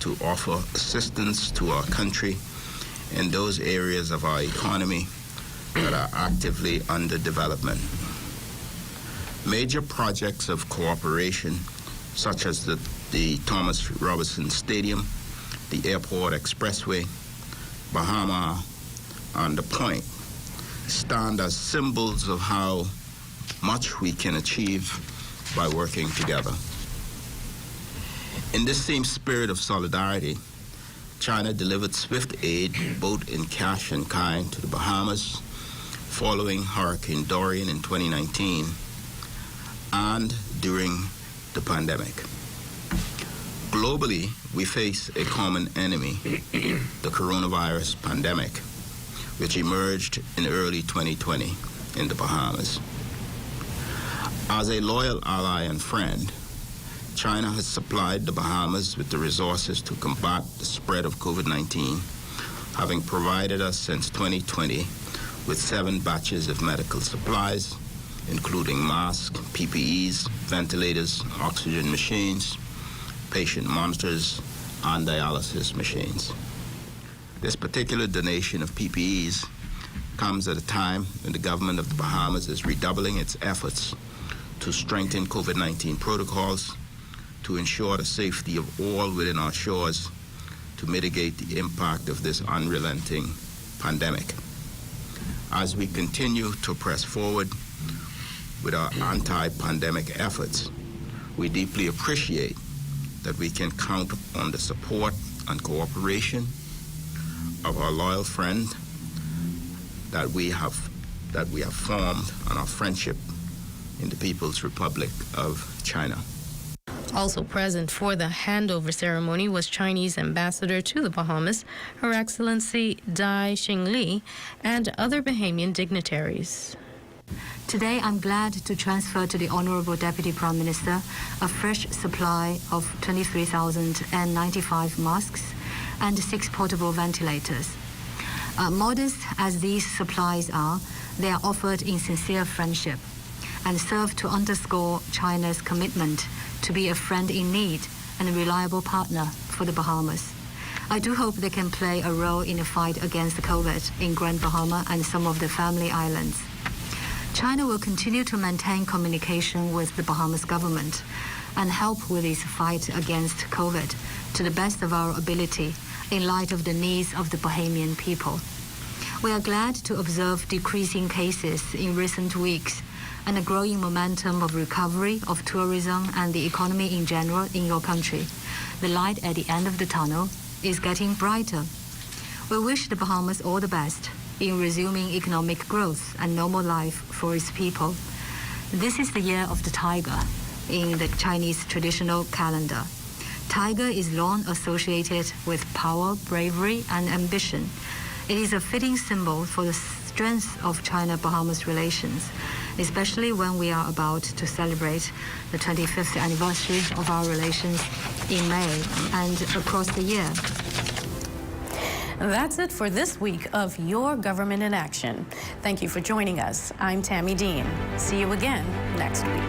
to offer assistance to our country in those areas of our economy that are actively under development. Major projects of cooperation, such as the Thomas Robinson Stadium, the Airport Expressway, Bahama, and the Point, stand as symbols of how much we can achieve by working together. In this same spirit of solidarity, China delivered swift aid, both in cash and kind, to the Bahamas following Hurricane Dorian in 2019 and during the pandemic. Globally, we face a common enemy, the coronavirus pandemic, which emerged in early 2020 in the Bahamas. As a loyal ally and friend, China has supplied the Bahamas with the resources to combat the spread of COVID-19, having provided us since 2020 with 7 batches of medical supplies, including masks, PPEs, ventilators, oxygen machines, patient monitors, and dialysis machines. This particular donation of PPEs comes at a time when the government of the Bahamas is redoubling its efforts to strengthen COVID-19 protocols, to ensure the safety of all within our shores, to mitigate the impact of this unrelenting pandemic. As we continue to press forward with our anti-pandemic efforts, we deeply appreciate that we can count on the support and cooperation of our loyal friend that we have formed, and our friendship in the People's Republic of China. Also present for the handover ceremony was Chinese Ambassador to the Bahamas, Her Excellency Dai Xingli, and other Bahamian dignitaries. Today, I'm glad to transfer to the Honorable Deputy Prime Minister a fresh supply of 23,095 masks and 6 portable ventilators. Modest as these supplies are, they are offered in sincere friendship and serve to underscore China's commitment to be a friend in need and a reliable partner for the Bahamas. I do hope they can play a role in the fight against COVID in Grand Bahama and some of the family islands. China will continue to maintain communication with the Bahamas government and help with its fight against COVID to the best of our ability in light of the needs of the Bahamian people. We are glad to observe decreasing cases in recent weeks and a growing momentum of recovery of tourism and the economy in general in your country. The light at the end of the tunnel is getting brighter. We wish the Bahamas all the best in resuming economic growth and normal life for its people. This is the year of the tiger in the Chinese traditional calendar. Tiger is long associated with power, bravery, and ambition. It is a fitting symbol for the strength of China-Bahamas relations, especially when we are about to celebrate the 25th anniversary of our relations in May and across the year. That's it for this week of Your Government in Action. Thank you for joining us. I'm Tammy Dean. See you again next week.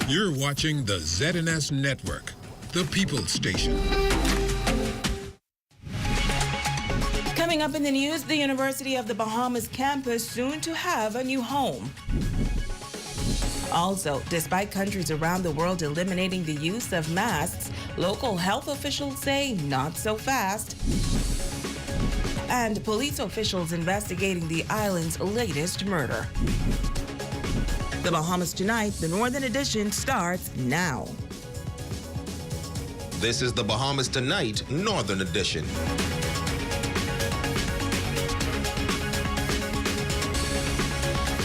You're watching the ZNS Network, the People's Station. Coming up in the news, the University of the Bahamas campus soon to have a new home. Also, despite countries around the world eliminating the use of masks, local health officials say not so fast. And police officials investigating the island's latest murder. The Bahamas Tonight, the Northern Edition, starts now. This is the Bahamas Tonight, Northern Edition.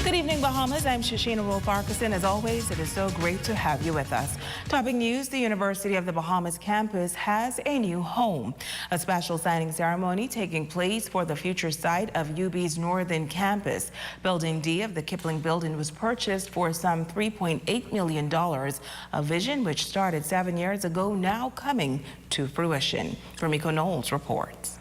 Good evening, Bahamas. I'm Shoshana Rowe-Farquharson. As always, it is so great to have you with us. Topping news, the University of the Bahamas campus has a new home. A special signing ceremony taking place for the future site of UB's northern campus. Building D of the Kipling building was purchased for some $3.8 million, a vision which started 7 years ago now coming to fruition. Ramiko Knowles reports.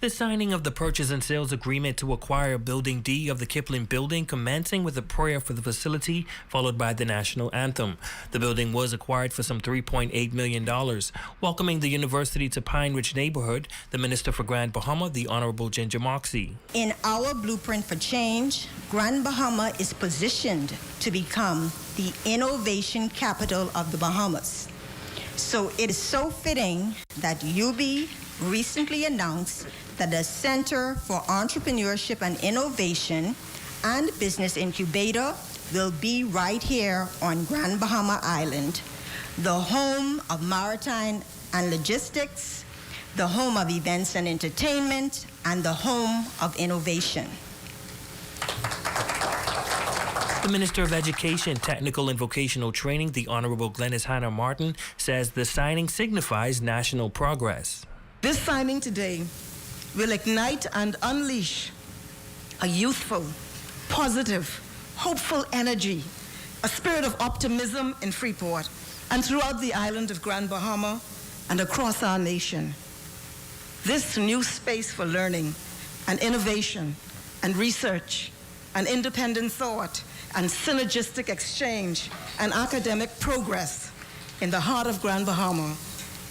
The signing of the purchase and sales agreement to acquire Building D of the Kipling building commencing with a prayer for the facility, followed by the national anthem. The building was acquired for some $3.8 million. Welcoming the university to Pine Ridge neighborhood, the Minister for Grand Bahama, the Honorable Ginger Moxie. In our blueprint for change, Grand Bahama is positioned to become the innovation capital of the Bahamas. So it is so fitting that UB recently announced that the Center for Entrepreneurship and Innovation and Business Incubator will be right here on Grand Bahama Island, the home of maritime and logistics, the home of events and entertainment, and the home of innovation. The Minister of Education, Technical and Vocational Training, the Honorable Glenys Hannah Martin, says the signing signifies national progress. This signing today will ignite and unleash a youthful, positive, hopeful energy, a spirit of optimism in Freeport and throughout the island of Grand Bahama and across our nation. This new space for learning and innovation and research and independent thought and synergistic exchange and academic progress in the heart of Grand Bahama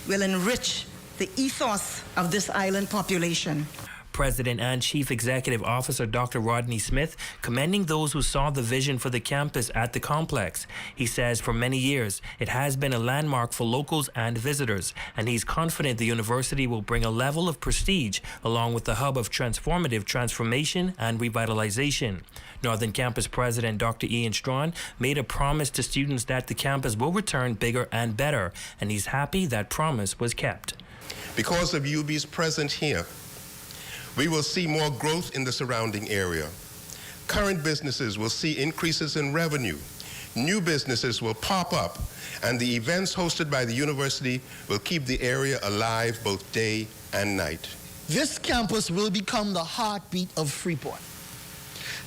will enrich the ethos of this island population. President and Chief Executive Officer Dr. Rodney Smith commending those who saw the vision for the campus at the complex. He says for many years it has been a landmark for locals and visitors, and he's confident the university will bring a level of prestige along with the hub of transformative transformation and revitalization. Northern Campus President Dr. Ian Strawn made a promise to students that the campus will return bigger and better, and he's happy that promise was kept. Because of UB's presence here, we will see more growth in the surrounding area. Current businesses will see increases in revenue. New businesses will pop up, and the events hosted by the university will keep the area alive both day and night. This campus will become the heartbeat of Freeport.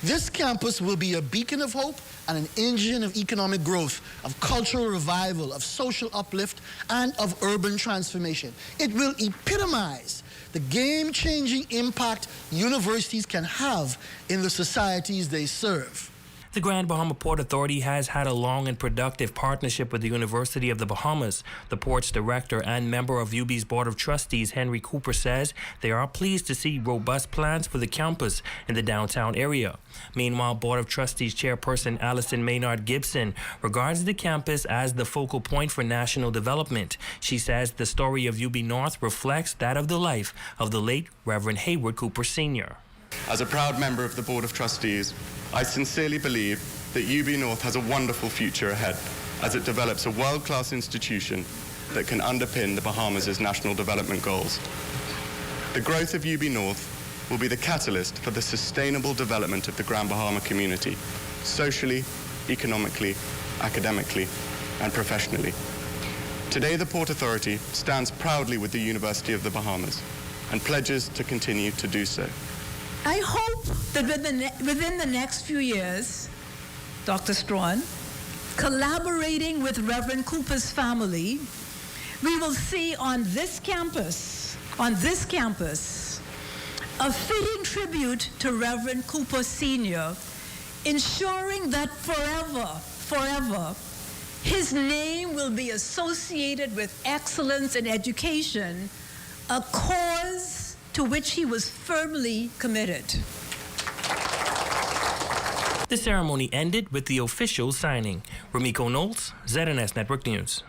This campus will be a beacon of hope and an engine of economic growth, of cultural revival, of social uplift, and of urban transformation. It will epitomize the game-changing impact universities can have in the societies they serve. The Grand Bahama Port Authority has had a long and productive partnership with the University of the Bahamas. The port's director and member of UB's Board of Trustees, Henry Cooper, says they are pleased to see robust plans for the campus in the downtown area. Meanwhile, Board of Trustees Chairperson Allison Maynard Gibson regards the campus as the focal point for national development. She says the story of UB North reflects that of the life of the late Reverend Hayward Cooper Sr. As a proud member of the Board of Trustees, I sincerely believe that UB North has a wonderful future ahead as it develops a world-class institution that can underpin the Bahamas' national development goals. The growth of UB North will be the catalyst for the sustainable development of the Grand Bahama community, socially, economically, academically, and professionally. Today, the Port Authority stands proudly with the University of the Bahamas and pledges to continue to do so. I hope that within the next few years, Dr. Strawn, collaborating with Reverend Cooper's family, we will see on this campus, a fitting tribute to Reverend Cooper Sr., ensuring that forever, his name will be associated with excellence in education, a cause to which he was firmly committed. The ceremony ended with the official signing. Ramiko Knowles, ZNS Network News.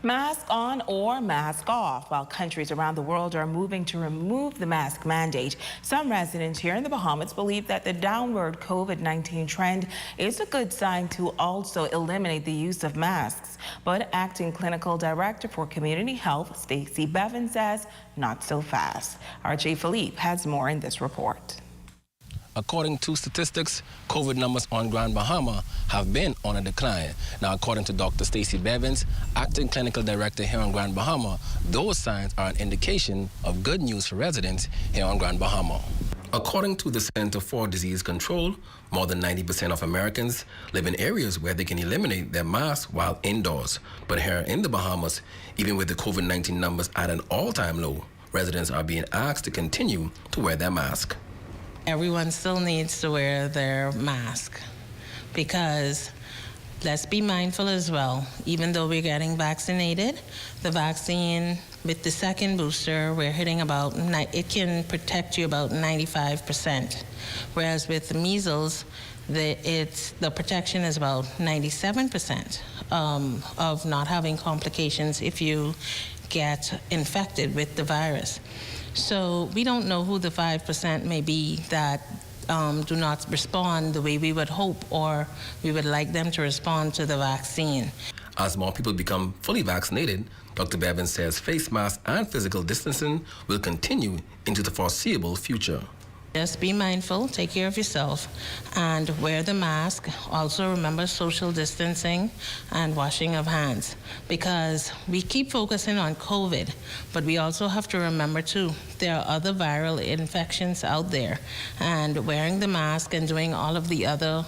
Mask on or mask off. While countries around the world are moving to remove the mask mandate, some residents here in the Bahamas believe that the downward COVID-19 trend is a good sign to also eliminate the use of masks. But Acting Clinical Director for Community Health, Stacey Bevan, says not so fast. RJ Philippe has more in this report. according to statistics, COVID numbers on Grand Bahama have been on a decline. Now, according to Dr. Stacey Bevins, acting clinical director here on Grand Bahama, those signs are an indication of good news for residents here on Grand Bahama. According to the Center for Disease Control, more than 90% of Americans live in areas where they can eliminate their masks while indoors. But here in the Bahamas, even with the COVID-19 numbers at an all-time low, residents are being asked to continue to wear their mask. Everyone still needs to wear their mask because let's be mindful as well. Even though we're getting vaccinated, the vaccine with the second booster, we're hitting about, it can protect you about 95%. Whereas with the measles, the protection is about 97% of not having complications if you get infected with the virus. So we don't know who the 5% may be that do not respond the way we would hope or we would like them to respond to the vaccine. As more people become fully vaccinated, Dr. Bevins says face masks and physical distancing will continue into the foreseeable future. Just be mindful, take care of yourself, and wear the mask. Also remember social distancing and washing of hands, because we keep focusing on COVID, but we also have to remember too, there are other viral infections out there, and wearing the mask and doing all of the other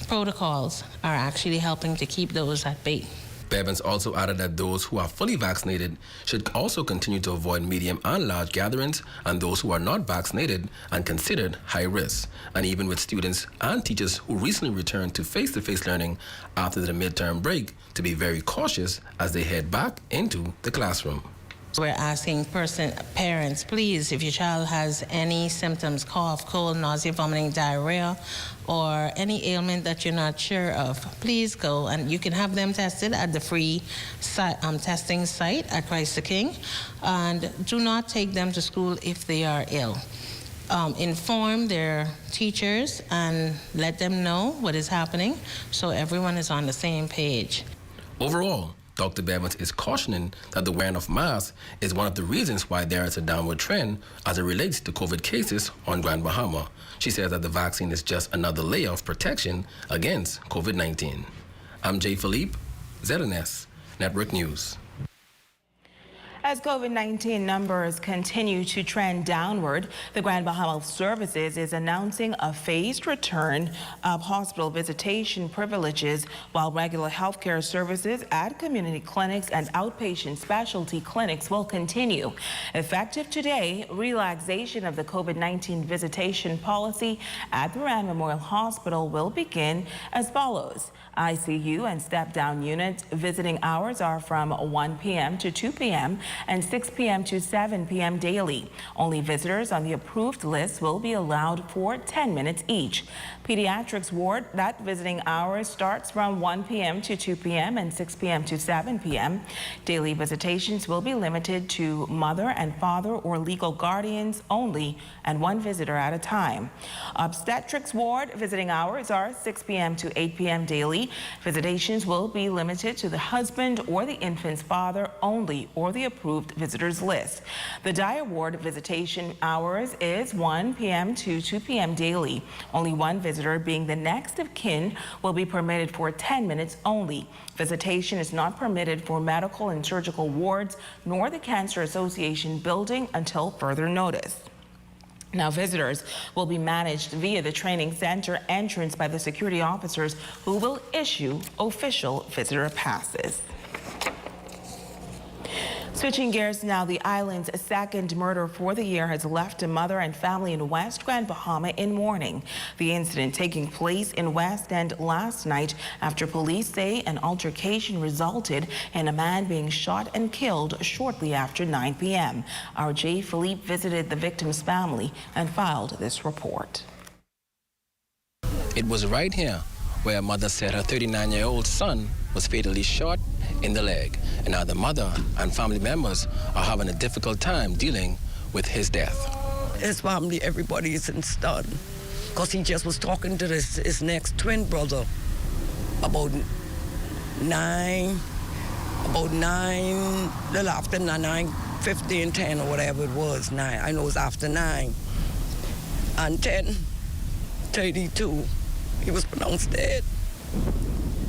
protocols are actually helping to keep those at bay. Bevins also added that those who are fully vaccinated should also continue to avoid medium and large gatherings, and those who are not vaccinated and considered high risk. And even with students and teachers who recently returned to face-to-face learning after the midterm break, to be very cautious as they head back into the classroom. We're asking parents, please, if your child has any symptoms, cough, cold, nausea, vomiting, diarrhea, or any ailment that you're not sure of, please go, and you can have them tested at the free testing site at Christ the King, and do not take them to school if they are ill. Inform their teachers and let them know what is happening so everyone is on the same page. Overall, Dr. Bevins is cautioning that the wearing of masks is one of the reasons why there is a downward trend as it relates to COVID cases on Grand Bahama. She says that the vaccine is just another layer of protection against COVID-19. I'm Jay Philippe, ZNS Network News. As COVID-19 numbers continue to trend downward, the Grand Bahama Services is announcing a phased return of hospital visitation privileges, while regular healthcare services at community clinics and outpatient specialty clinics will continue. Effective today, relaxation of the COVID-19 visitation policy at the Rand Memorial Hospital will begin as follows. ICU and step-down units visiting hours are from 1 p.m. to 2 p.m. and 6 p.m. to 7 p.m. daily. Only visitors on the approved list will be allowed for 10 minutes each. Pediatrics ward, that visiting hours starts from 1 p.m. to 2 p.m. and 6 p.m. to 7 p.m. Daily visitations will be limited to mother and father or legal guardians only, and one visitor at a time. Obstetrics ward visiting hours are 6 p.m. to 8 p.m. daily. Visitations will be limited to the husband or the infant's father only, or the approved visitors list. The Dia ward visitation hours is 1 p.m. to 2 p.m. daily. Only one visitor, being the next of kin, will be permitted for 10 minutes only. Visitation is not permitted for medical and surgical wards nor the Cancer Association building until further notice. Now, visitors will be managed via the training center entrance by the security officers, who will issue official visitor passes. Switching gears now, the island's second murder for the year has left a mother and family in West Grand Bahama in mourning. The incident taking place in West End last night after police say an altercation resulted in a man being shot and killed shortly after 9 p.m. Our Jay Philippe visited the victim's family and filed this report. It was right here where a mother said her 39-year-old son was fatally shot in the leg. And now the mother and family members are having a difficult time dealing with his death. His family, everybody is in stun, because he just was talking to his next twin brother about 9, little after 9:50 and 10 or whatever it was. 9, I know it was after 9. And 10, 10:32. He was pronounced dead.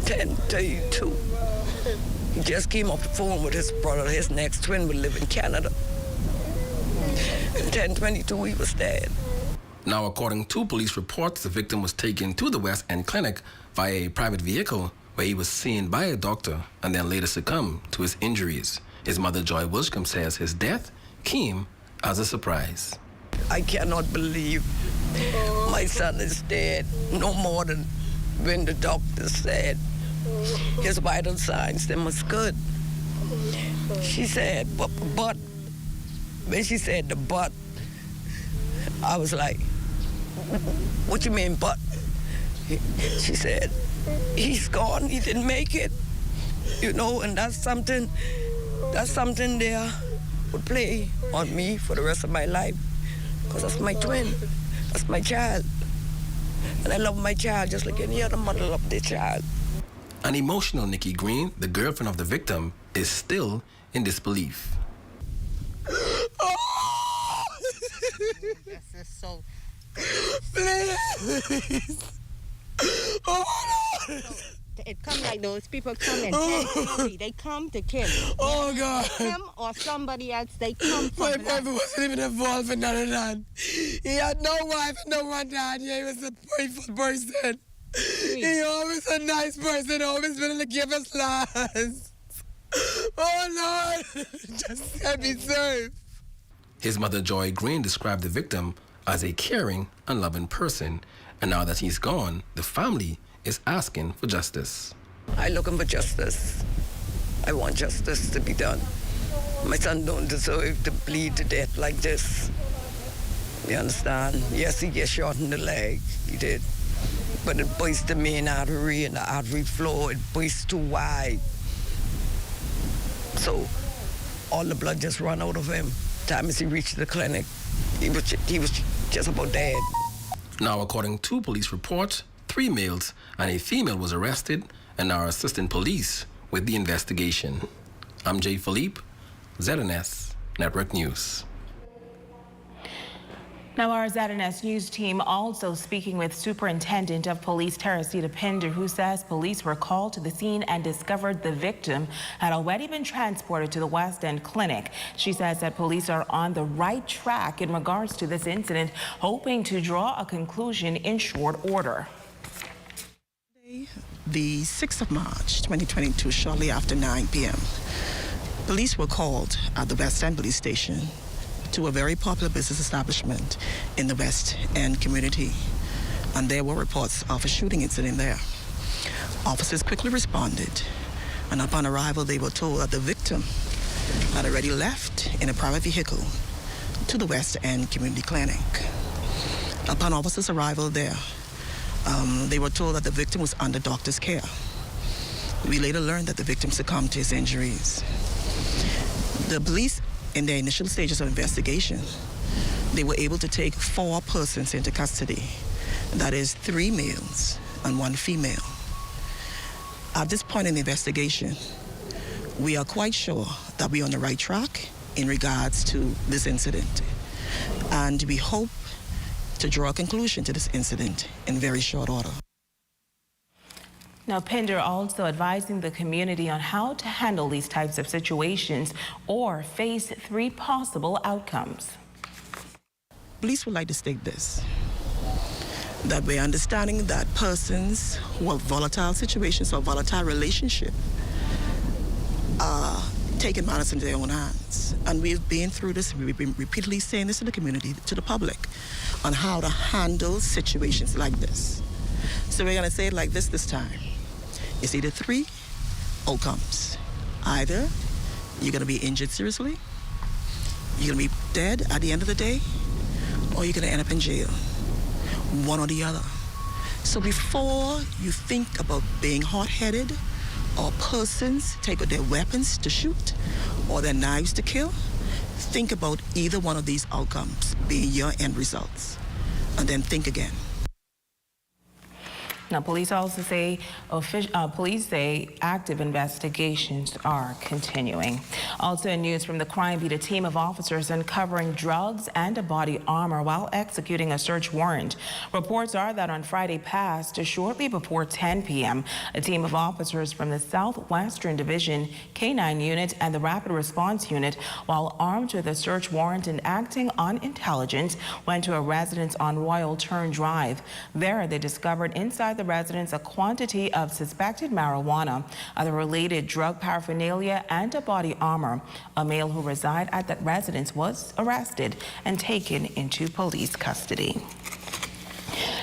10:32. He just came off the phone with his brother. His next twin would live in Canada. 10:22, he was dead. Now, according to police reports, the victim was taken to the West End Clinic via a private vehicle where he was seen by a doctor and then later succumbed to his injuries. His mother, Joy Wilshcombe, says his death came as a surprise. I cannot believe my son is dead, no more than when the doctor said his vital signs, them was good. She said, but, when she said the but, I was like, what you mean but? She said, he's gone, he didn't make it. You know, and that's something there would play on me for the rest of my life. Because that's my twin, that's my child. And I love my child just like any other mother loves their child. An emotional Nikki Green, the girlfriend of the victim, is still in disbelief. This is so... Please! Oh, Lord! It come like those people come and kill. They come to kill. Oh, God. Him or somebody else, they come for my brother wasn't even involved in none of that. He had no wife and no one dad. Yeah, he was a grateful person. He always a nice person, always willing to give us last. Oh, Lord, just let me serve. His mother, Joy Green, described the victim as a caring and loving person. And now that he's gone, the family is asking for justice. I'm looking for justice. I want justice to be done. My son don't deserve to bleed to death like this. You understand? Yes, he gets shot in the leg. He did. But it burst the main artery and the artery floor. It burst too wide. So all the blood just ran out of him. Time as he reached the clinic, he was just about dead. Now, according to police reports, 3 males and a female was arrested and are assisting police with the investigation. I'm Jay Philippe, ZNS Network News. Now, our ZNS News team also speaking with Superintendent of Police Teresita Pinder, who says police were called to the scene and discovered the victim had already been transported to the West End Clinic. She says that police are on the right track in regards to this incident, hoping to draw a conclusion in short order. The 6th of March, 2022, shortly after 9 p.m., police were called at the West End Police Station to a very popular business establishment in the West End community, and there were reports of a shooting incident there. Officers quickly responded, and upon arrival, they were told that the victim had already left in a private vehicle to the West End Community Clinic. Upon officers' arrival there, they were told that the victim was under doctor's care. We later learned that the victim succumbed to his injuries. The police, in their initial stages of investigation, they were able to take 4 persons into custody. That is 3 males and 1 female. At this point in the investigation, we are quite sure that we're on the right track in regards to this incident. And we hope to draw a conclusion to this incident in very short order. Now, Pinder also advising the community on how to handle these types of situations or face 3 possible outcomes. Police would like to state this, that we're understanding that persons who have volatile situations or volatile relationship are taking matters into their own hands. And we've been through this, we've been repeatedly saying this to the community, to the public, on how to handle situations like this. So we're gonna say it like this time. It's either 3 outcomes. Either you're gonna be injured seriously, you're gonna be dead at the end of the day, or you're gonna end up in jail. One or the other. So before you think about being hot-headed, or persons take out their weapons to shoot or their knives to kill, think about either one of these outcomes being your end results, and then think again. Now, police also say active investigations are continuing. Also in news from the crime beat, a team of officers uncovering drugs and a body armor while executing a search warrant. Reports are that on Friday past, shortly before 10 p.m., a team of officers from the Southwestern Division K-9 Unit and the Rapid Response Unit, while armed with a search warrant and acting on intelligence, went to a residence on Royal Turn Drive. There, they discovered inside the residence a quantity of suspected marijuana, other related drug paraphernalia, and a body armor. A male who resided at that residence was arrested and taken into police custody.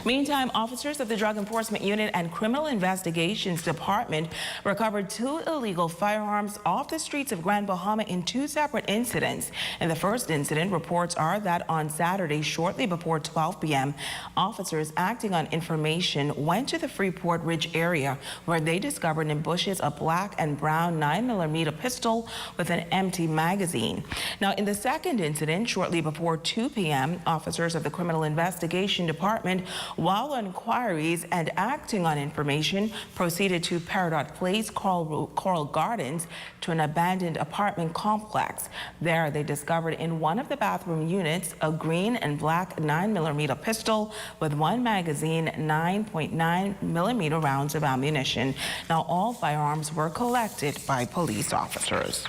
Meantime, officers of the Drug Enforcement Unit and Criminal Investigations Department recovered 2 illegal firearms off the streets of Grand Bahama in 2 separate incidents. In the first incident, reports are that on Saturday, shortly before 12 p.m., officers acting on information went to the Freeport Ridge area where they discovered in bushes a black and brown 9mm pistol with an empty magazine. Now, in the second incident, shortly before 2 p.m., officers of the Criminal Investigation Department, while on inquiries and acting on information, proceeded to Peridot Place, Coral Gardens, to an abandoned apartment complex. There, they discovered in one of the bathroom units a green and black 9mm pistol with 1 magazine, 9.9mm rounds of ammunition. Now, all firearms were collected by police officers.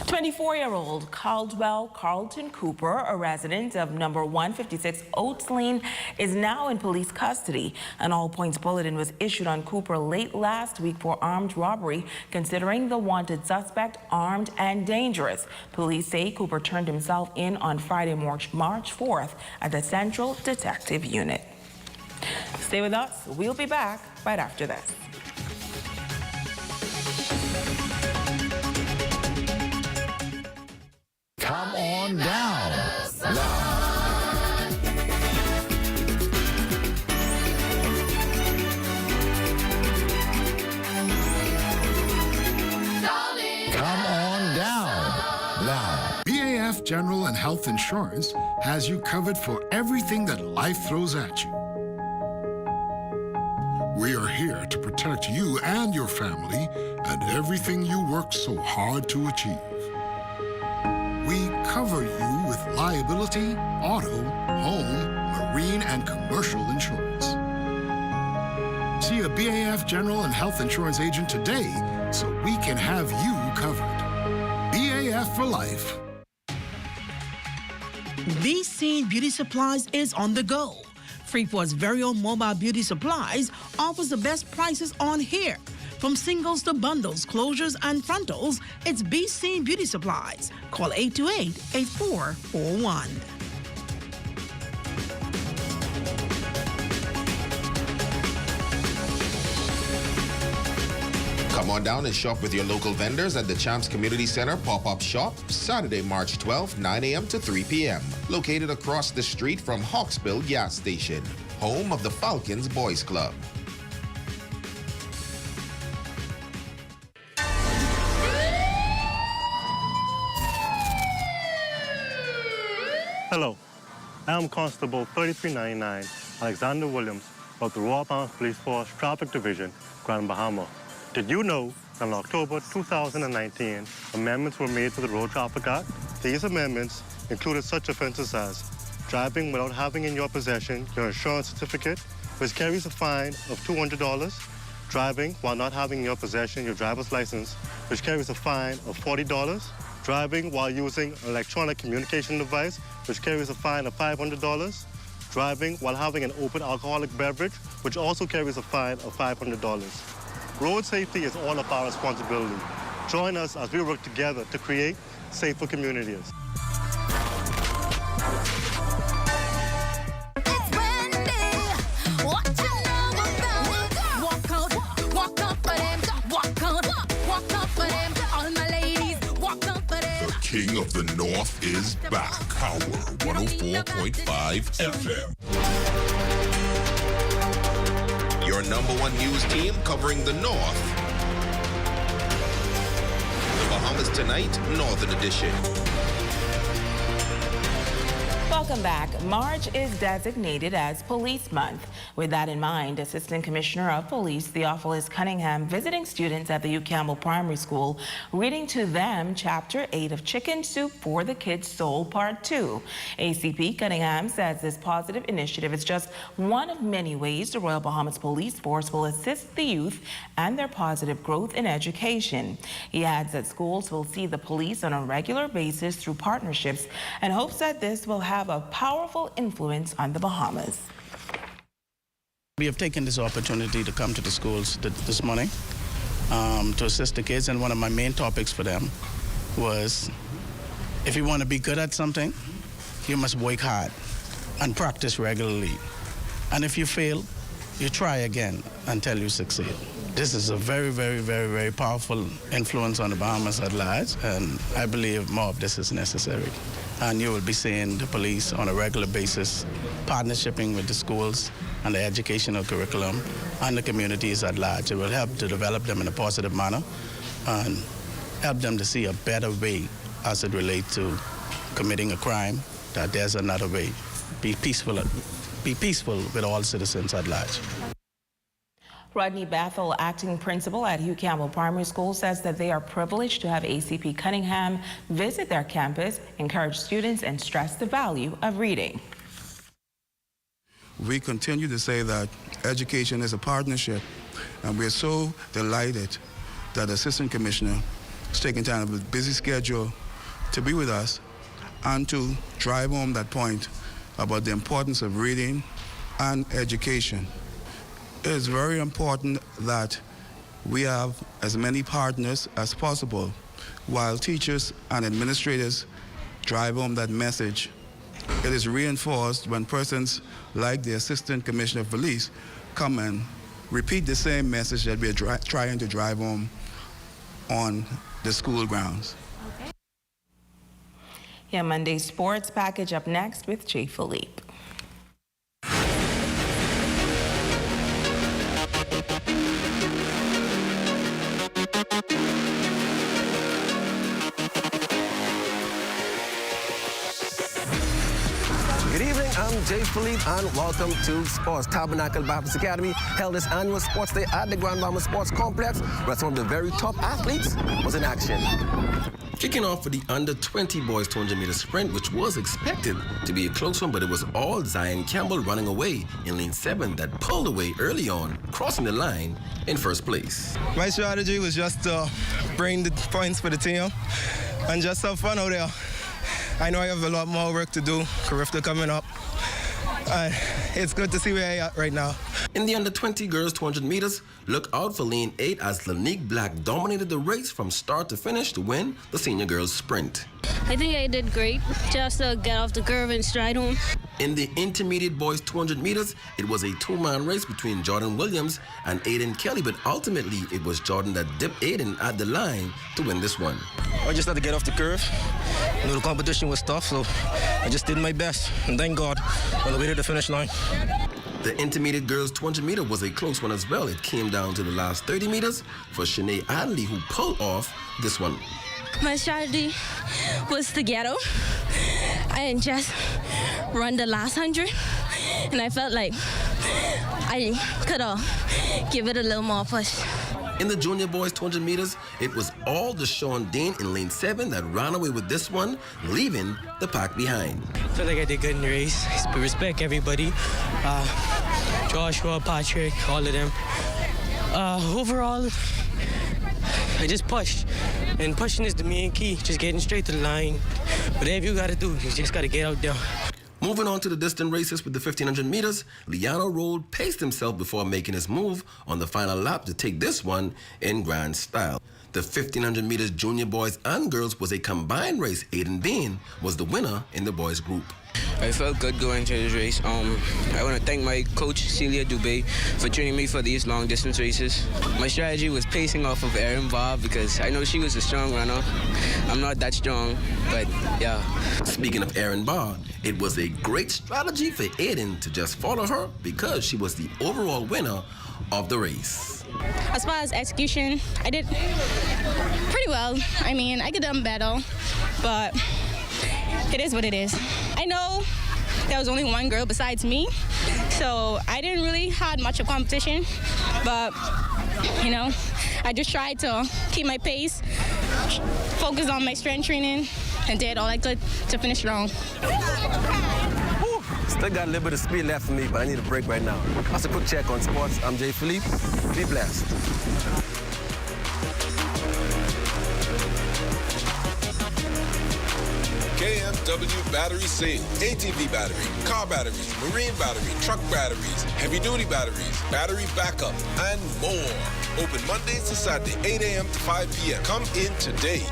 24-year-old Caldwell Carlton Cooper, a resident of number 156 Oates Lane, is now in police custody. An all-points bulletin was issued on Cooper late last week for armed robbery, considering the wanted suspect armed and dangerous. Police say Cooper turned himself in on Friday, March 4th at the Central Detective Unit. Stay with us. We'll be back right after this. Come on down. Come on down. Now. BAF General and Health Insurance has you covered for everything that life throws at you. We are here to protect you and your family and everything you work so hard to achieve. We cover you with liability, auto, home, marine, and commercial insurance. See a BAF General and Health Insurance agent today so we can have you covered. BAF for life. Be Seen Beauty Supplies is on the go. Freeport's very own Mobile Beauty Supplies offers the best prices on hair. From singles to bundles, closures, and frontals, it's Be Seen Beauty Supplies. Call 828-8441. Come on down and shop with your local vendors at the Champs Community Center Pop-Up Shop, Saturday, March 12th, 9 a.m. to 3 p.m. Located across the street from Hawksbill Gas Station, home of the Falcons Boys Club. Hello, I am Constable 3399 Alexander Williams of the Royal Palms Police Force Traffic Division, Grand Bahama. Did you know that in October 2019, amendments were made to the Road Traffic Act? These amendments included such offenses as driving without having in your possession your insurance certificate, which carries a fine of $200, driving while not having in your possession your driver's license, which carries a fine of $40, driving while using an electronic communication device, which carries a fine of $500, driving while having an open alcoholic beverage, which also carries a fine of $500. Road safety is all of our responsibility. Join us as we work together to create safer communities. King of the North is back. Power 104.5 FM. Your #1 news team covering the North. The Bahamas Tonight, Northern Edition. Welcome back. March is designated as Police Month. With that in mind, Assistant Commissioner of Police Theophilus Cunningham visiting students at the Hugh Campbell Primary School, reading to them Chapter 8 of Chicken Soup for the Kid's Soul Part 2. ACP Cunningham says this positive initiative is just one of many ways the Royal Bahamas Police Force will assist the youth and their positive growth in education. He adds that schools will see the police on a regular basis through partnerships and hopes that this will have a powerful influence on the Bahamas. We have taken this opportunity to come to the schools this morning to assist the kids, and one of my main topics for them was, if you want to be good at something, you must work hard and practice regularly. And if you fail, you try again until you succeed. This is a very, very, very, very powerful influence on the Bahamas at large, and I believe more of this is necessary. And you will be seeing the police on a regular basis, partnershiping with the schools and the educational curriculum and the communities at large. It will help to develop them in a positive manner and help them to see a better way as it relates to committing a crime, that there's another way. Be peaceful with all citizens at large. Rodney Bethel, acting principal at Hugh Campbell Primary School, says that they are privileged to have ACP Cunningham visit their campus, encourage students, and stress the value of reading. We continue to say that education is a partnership, and we're so delighted that the Assistant Commissioner is taking time out of a busy schedule to be with us and to drive home that point about the importance of reading and education. It is very important that we have as many partners as possible while teachers and administrators drive home that message. It is reinforced when persons like the Assistant Commissioner of Police come and repeat the same message that we are trying to drive home on the school grounds. Okay. Yeah, Monday Sports Package up next with Jay Philippe. I'm Jay Philippe and welcome to Sports. Tabernacle Baptist Academy held its annual sports day at the Grand Bahamas Sports Complex, where some of the very top athletes was in action. Kicking off for the under-20 boys 200-meter sprint, which was expected to be a close one, but it was all Zion Campbell running away in lane 7 that pulled away early on, crossing the line in first place. My strategy was just to bring the points for the team and just have fun out there. I know I have a lot more work to do, Carifta coming up. It's good to see where I am right now. In the under-20 girls 200 meters, look out for lane 8 as Lanique Black dominated the race from start to finish to win the senior girls sprint. I think I did great, just to get off the curve and stride home. In the intermediate boys 200 meters, it was a two-man race between Jordan Williams and Aiden Kelly, but ultimately it was Jordan that dipped Aiden at the line to win this one. I just had to get off the curve. You know, the competition was tough, so I just did my best, and thank God on the way to the finish line. The intermediate girls 200 meter was a close one as well. It came down to the last 30 meters for Shanae Adley, who pulled off this one. My strategy was to get out and just run the last 100, and I felt like I could give it a little more push. In the junior boys 200 meters, it was all Deshaun Dean in lane 7 that ran away with this one, leaving the pack behind. I feel like I did good in the race. I respect everybody. Joshua, Patrick, all of them. Overall, I just pushed. And pushing is the main key, just getting straight to the line. Whatever you got to do, you just got to get out there. Moving on to the distant races with the 1,500 meters, Liano Roll paced himself before making his move on the final lap to take this one in grand style. The 1,500 meters junior boys and girls was a combined race. Aiden Bean was the winner in the boys group. I felt good going into this race. I want to thank my coach, Celia Dubé, for training me for these long distance races. My strategy was pacing off of Erin Barr because I know she was a strong runner. I'm not that strong, but yeah. Speaking of Erin Barr, it was a great strategy for Aiden to just follow her because she was the overall winner of the race. As far as execution, I did pretty well. I mean, I could have done better, but it is what it is. I know there was only one girl besides me. So I didn't really have much of competition, but you know, I just tried to keep my pace, focus on my strength training, and did all I could to finish strong. Still got a little bit of speed left for me, but I need a break right now. That's a quick check on sports. I'm Jay Philippe. Be blessed. KMW battery sale. ATV battery, car batteries, marine battery, truck batteries, heavy duty batteries, battery backup, and more. Open Mondays to Saturday, 8 a.m. to 5 p.m. Come in today.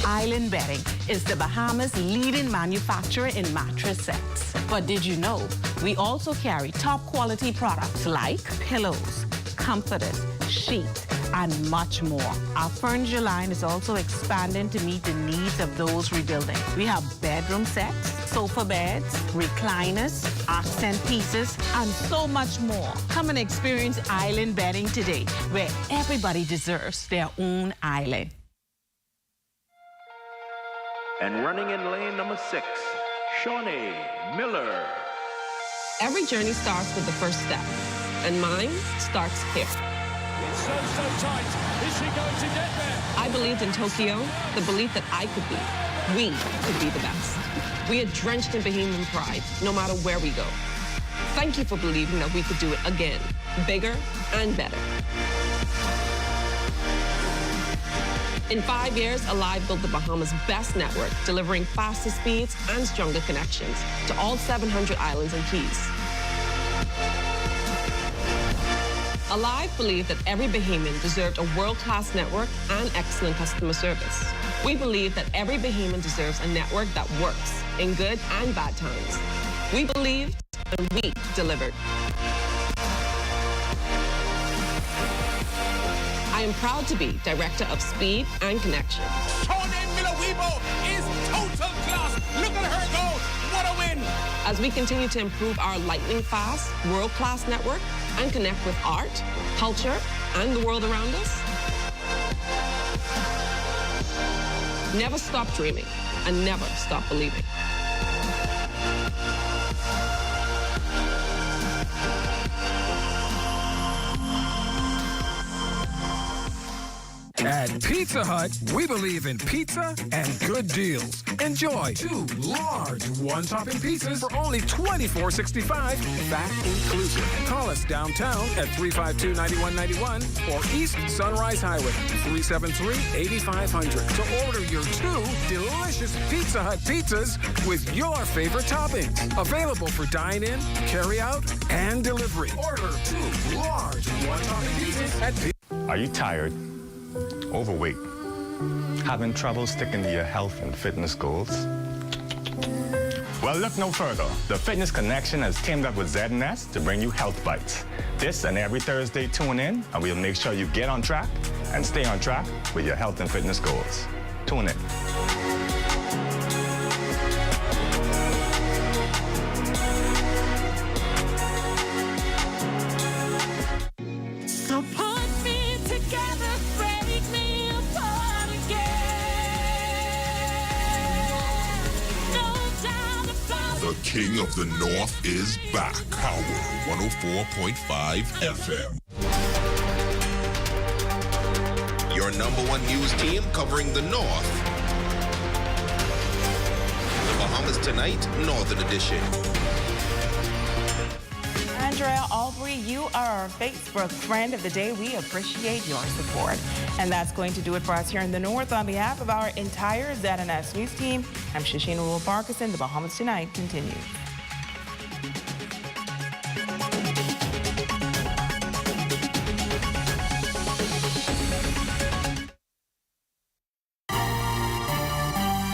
Island Bedding is the Bahamas' leading manufacturer in mattress sets. But did you know we also carry top quality products like pillows, comforters, sheets, and much more. Our furniture line is also expanding to meet the needs of those rebuilding. We have bedroom sets, sofa beds, recliners, accent pieces, and so much more. Come and experience Island Bedding today, where everybody deserves their own island. And running in lane number 6, Shawnee Miller. Every journey starts with the first step, and mine starts here. It's so tight. Is she going to get there? I believed in Tokyo, the belief that I could be. We could be the best. We are drenched in Bahamian pride, no matter where we go. Thank you for believing that we could do it again, bigger and better. In 5 years, Alive built the Bahamas' best network, delivering faster speeds and stronger connections to all 700 islands and keys. Alive believed that every Bahamian deserved a world-class network and excellent customer service. We believe that every Bahamian deserves a network that works in good and bad times. We believed and we delivered. I am proud to be Director of Speed and Connection. Shawnee Miller Weibo is total class. Look at her go. What a win. As we continue to improve our lightning-fast, world-class network and connect with art, culture, and the world around us. Never stop dreaming and never stop believing. At Pizza Hut, we believe in pizza and good deals. Enjoy 2 large one-topping pizzas for only $24.65, VAT inclusive. Call us downtown at 352-9191 or East Sunrise Highway, 373-8500 to order your 2 delicious Pizza Hut pizzas with your favorite toppings. Available for dine-in, carry-out, and delivery. Order 2 large one-topping pizzas at Pizza Hut. Are you tired? Overweight? Having trouble sticking to your health and fitness goals? Well, look no further. The Fitness Connection has teamed up with Z&S to bring you Health Bites. This and every Thursday, tune in, and we'll make sure you get on track and stay on track with your health and fitness goals. Tune in. The King of the North is back. Power 104.5 FM. Your #1 news team covering the North. The Bahamas Tonight, Northern Edition. Andrea Aubrey, you are our Facebook friend of the day. We appreciate your support. And that's going to do it for us here in the North. On behalf of our entire Z&S News team, I'm Shashina Will-Parkinson. The Bahamas Tonight continues.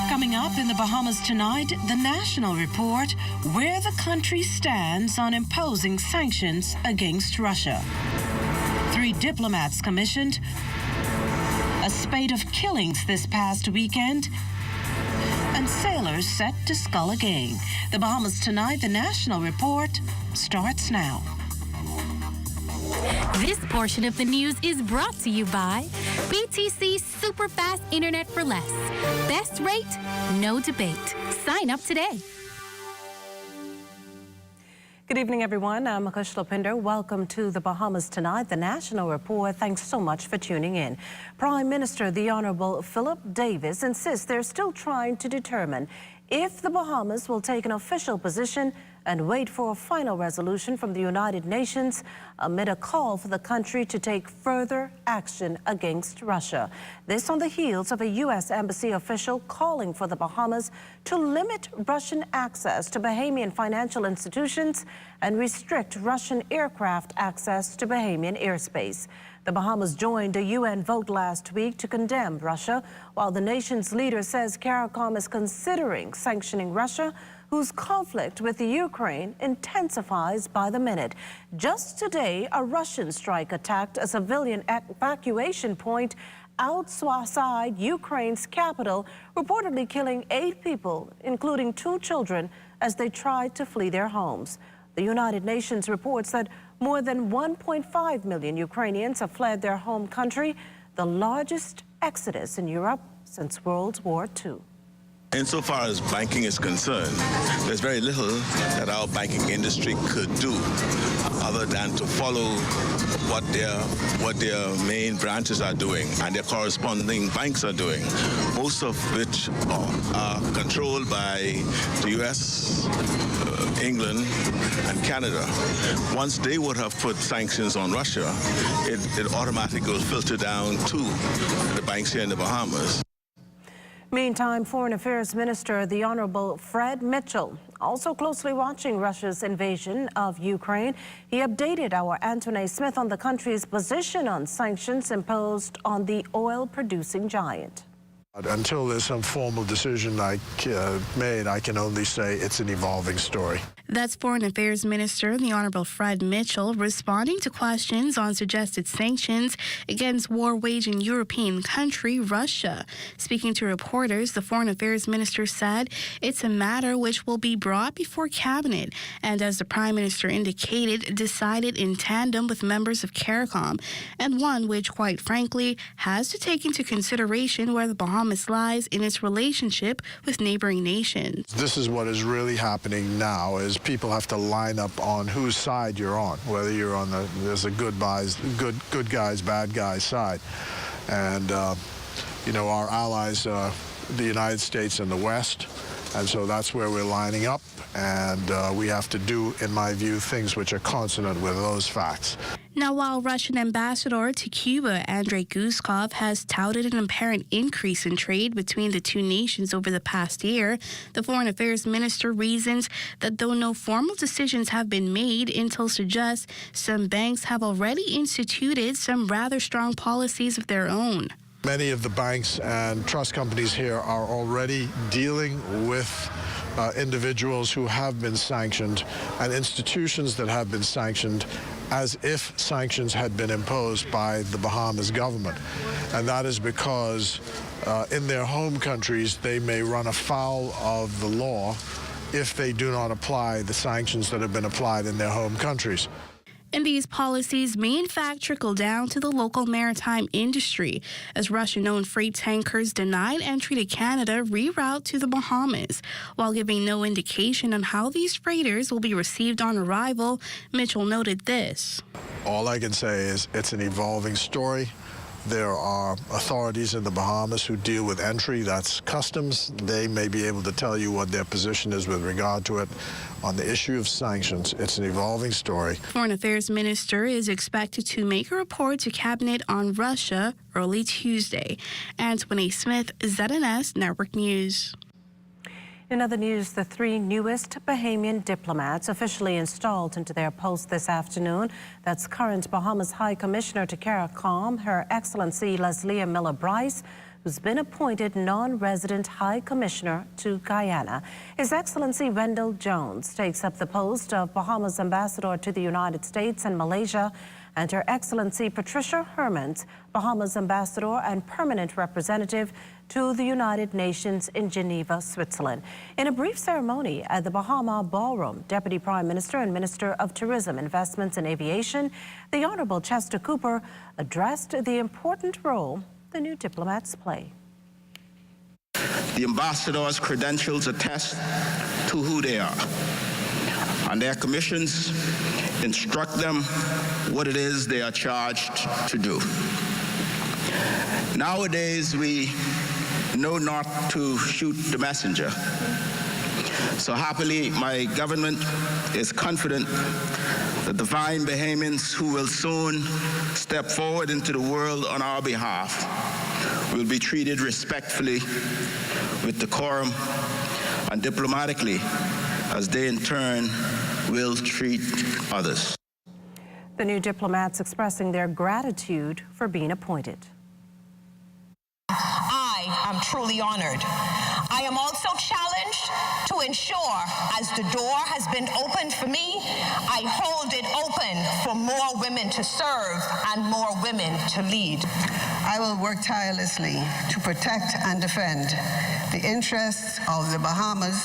Coming up in the Bahamas Tonight, the National Report, where the country stands on imposing sanctions against Russia. 3 diplomats commissioned, a spate of killings this past weekend, and sailors set to scull again. The Bahamas Tonight, the National Report, starts now. This portion of the news is brought to you by BTC Super Fast Internet for Less. Best rate, no debate. Sign up today. Good evening, everyone. I'm Akush Lopinder. Welcome to the Bahamas Tonight, the National Report. Thanks so much for tuning in. Prime Minister, the Honorable Philip Davis, insists they're still trying to determine if the Bahamas will take an official position and wait for a final resolution from the United Nations amid a call for the country to take further action against Russia. This on the heels of a U.S. embassy official calling for the Bahamas to limit Russian access to Bahamian financial institutions and restrict Russian aircraft access to Bahamian airspace. The Bahamas joined a UN vote last week to condemn Russia, while the nation's leader says CARICOM is considering sanctioning Russia, whose conflict with the Ukraine intensifies by the minute. Just today, a Russian strike attacked a civilian evacuation point outside Ukraine's capital, reportedly killing 8 people, including 2 children, as they tried to flee their homes. The United Nations reports that more than 1.5 million Ukrainians have fled their home country, the largest exodus in Europe since World War II. Insofar as banking is concerned, there's very little that our banking industry could do other than to follow what their main branches are doing and their corresponding banks are doing, most of which are controlled by the U.S., England, and Canada. Once they would have put sanctions on Russia, it automatically will filter down to the banks here in the Bahamas. Meantime, Foreign Affairs Minister, the Honorable Fred Mitchell, also closely watching Russia's invasion of Ukraine. He updated our Antoine Smith on the country's position on sanctions imposed on the oil-producing giant. Until there's some formal decision made, I can only say it's an evolving story. That's Foreign Affairs Minister, the Honorable Fred Mitchell, responding to questions on suggested sanctions against war-waging European country Russia. Speaking to reporters, the Foreign Affairs Minister said it's a matter which will be brought before Cabinet and, as the Prime Minister indicated, decided in tandem with members of CARICOM, and one which, quite frankly, has to take into consideration where the Bahamas lies in its relationship with neighboring nations. This is what is really happening now, is people have to line up on whose side you're on, whether you're on there's a good guys, bad guys side. And, our allies, the United States and the West, and so that's where we're lining up. And we have to do, in my view, things which are consonant with those facts. Now, while Russian ambassador to Cuba, Andrei Guskov, has touted an apparent increase in trade between the two nations over the past year, the Foreign Affairs Minister reasons that though no formal decisions have been made, intel suggests some banks have already instituted some rather strong policies of their own. Many of the banks and trust companies here are already dealing with individuals who have been sanctioned and institutions that have been sanctioned as if sanctions had been imposed by the Bahamas government. And that is because in their home countries, they may run afoul of the law if they do not apply the sanctions that have been applied in their home countries. And these policies may in fact trickle down to the local maritime industry, as Russian-owned freight tankers denied entry to Canada reroute to the Bahamas. While giving no indication on how these freighters will be received on arrival, Mitchell noted this. All I can say is it's an evolving story. There are authorities in the Bahamas who deal with entry, that's customs. They may be able to tell you what their position is with regard to it. On the issue of sanctions, it's an evolving story. Foreign Affairs Minister is expected to make a report to Cabinet on Russia early Tuesday. Antoine Smith, ZNS Network News. In other news, the 3 newest Bahamian diplomats officially installed into their posts this afternoon. That's current Bahamas High Commissioner to CARICOM, Her Excellency Leslie Miller Bryce, who's been appointed non-resident High Commissioner to Guyana. His Excellency Wendell Jones takes up the post of Bahamas Ambassador to the United States and Malaysia, and Her Excellency Patricia Hermans, Bahamas Ambassador and Permanent Representative to the United Nations in Geneva, Switzerland. In a brief ceremony at the Bahama Ballroom, Deputy Prime Minister and Minister of Tourism, Investments and Aviation, the Honorable Chester Cooper addressed the important role the new diplomats play. The ambassadors' credentials attest to who they are, and their commissions instruct them what it is they are charged to do. Nowadays, we know not to shoot the messenger. So happily, my government is confident that the fine Bahamians who will soon step forward into the world on our behalf will be treated respectfully, with decorum, and diplomatically, as they in turn will treat others. The new diplomats expressing their gratitude for being appointed. I am truly honored. I am also challenged to ensure, as the door has been opened for me, I hold it open for more women to serve and more women to lead. I will work tirelessly to protect and defend the interests of the Bahamas,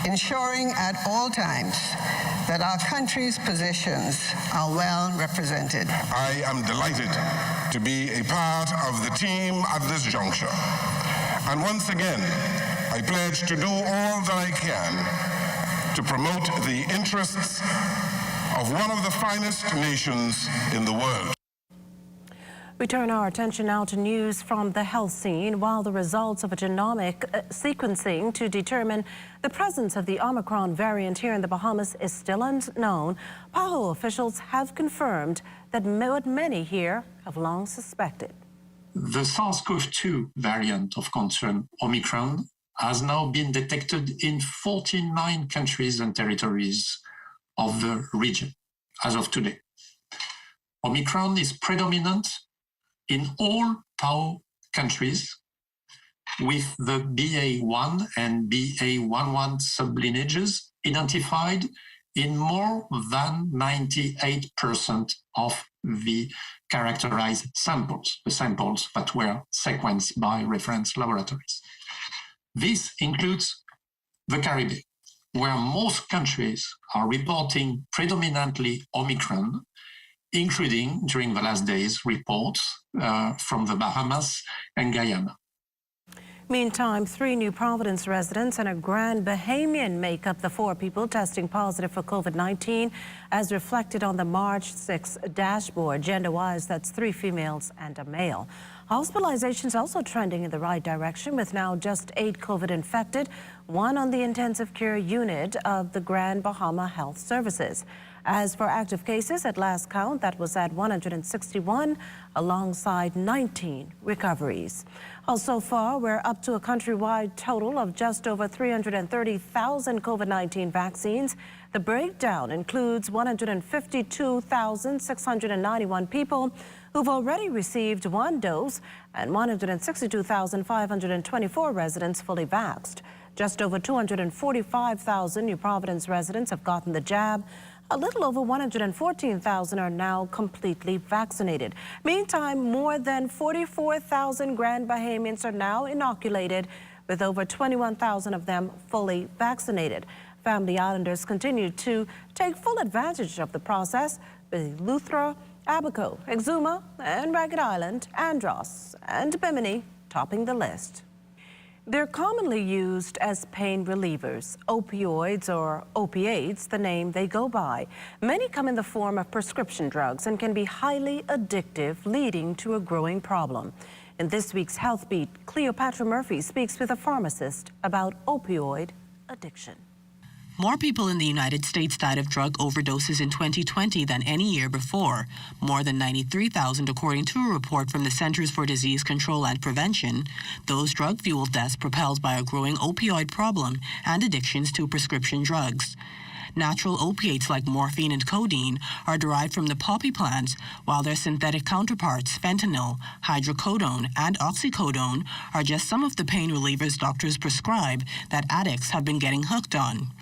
ensuring at all times that our country's positions are well represented. I am delighted to be a part of the team at this juncture. And once again, I pledge to do all that I can to promote the interests of one of the finest nations in the world. We turn our attention now to news from the health scene. While the results of a genomic sequencing to determine the presence of the Omicron variant here in the Bahamas is still unknown, PAHO officials have confirmed that what many here have long suspected. The SARS-CoV-2 variant of concern, Omicron, has now been detected in 49 countries and territories of the region as of today. Omicron is predominant in all PAHO countries, with the BA1 and BA11 sublineages identified in more than 98% of the characterized samples, the samples that were sequenced by reference laboratories. This includes the Caribbean, where most countries are reporting predominantly Omicron, including, during the last days, reports from the Bahamas and Guyana. Meantime, 3 New Providence residents and a Grand Bahamian make up the 4 people testing positive for COVID-19, as reflected on the March 6 dashboard. Gender-wise, that's 3 females and a male. Hospitalizations also trending in the right direction, with now just 8 COVID infected, 1 on the intensive care unit of the Grand Bahama Health Services. As for active cases, at last count, that was at 161, alongside 19 recoveries. So far, we're up to a countrywide total of just over 330,000 COVID-19 vaccines. The breakdown includes 152,691 people who've already received 1 dose and 162,524 residents fully vaxxed. Just over 245,000 New Providence residents have gotten the jab. A little over 114,000 are now completely vaccinated. Meantime, more than 44,000 Grand Bahamians are now inoculated, with over 21,000 of them fully vaccinated. Family Islanders continue to take full advantage of the process, with Eleuthera, Abaco, Exuma, and Ragged Island, Andros, and Bimini topping the list. They're commonly used as pain relievers, opioids or opiates, the name they go by. Many come in the form of prescription drugs and can be highly addictive, leading to a growing problem. In this week's Health Beat, Cleopatra Murphy speaks with a pharmacist about opioid addiction. More people in the United States died of drug overdoses in 2020 than any year before, more than 93,000 according to a report from the Centers for Disease Control and Prevention. Those drug-fueled deaths propelled by a growing opioid problem and addictions to prescription drugs. Natural opiates like morphine and codeine are derived from the poppy plant, while their synthetic counterparts, fentanyl, hydrocodone, and oxycodone, are just some of the pain relievers doctors prescribe that addicts have been getting hooked on.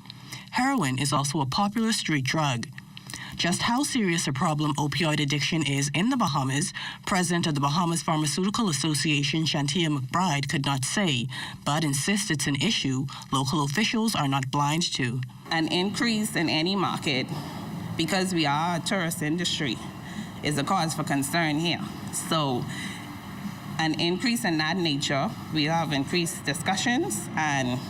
Heroin is also a popular street drug. Just how serious a problem opioid addiction is in the Bahamas, President of the Bahamas Pharmaceutical Association, Shantia McBride, could not say, but insists it's an issue local officials are not blind to. An increase in any market, because we are a tourist industry, is a cause for concern here. So an increase in that nature, we have increased discussions and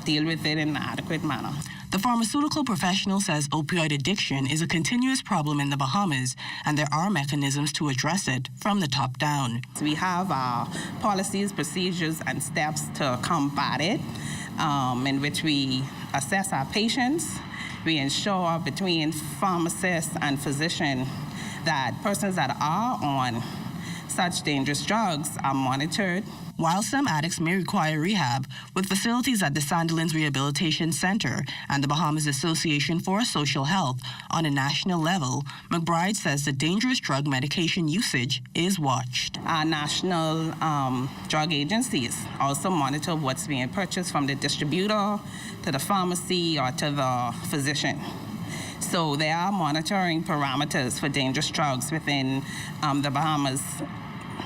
deal with it in an adequate manner. The pharmaceutical professional says opioid addiction is a continuous problem in the Bahamas, and there are mechanisms to address it from the top down. We have our policies, procedures, and steps to combat it, in which we assess our patients. We ensure between pharmacists and physician that persons that are on such dangerous drugs are monitored. While some addicts may require rehab, with facilities at the Sandilands Rehabilitation Center and the Bahamas Association for Social Health on a national level, McBride says the dangerous drug medication usage is watched. Our national drug agencies also monitor what's being purchased from the distributor to the pharmacy or to the physician. So there are monitoring parameters for dangerous drugs within the Bahamas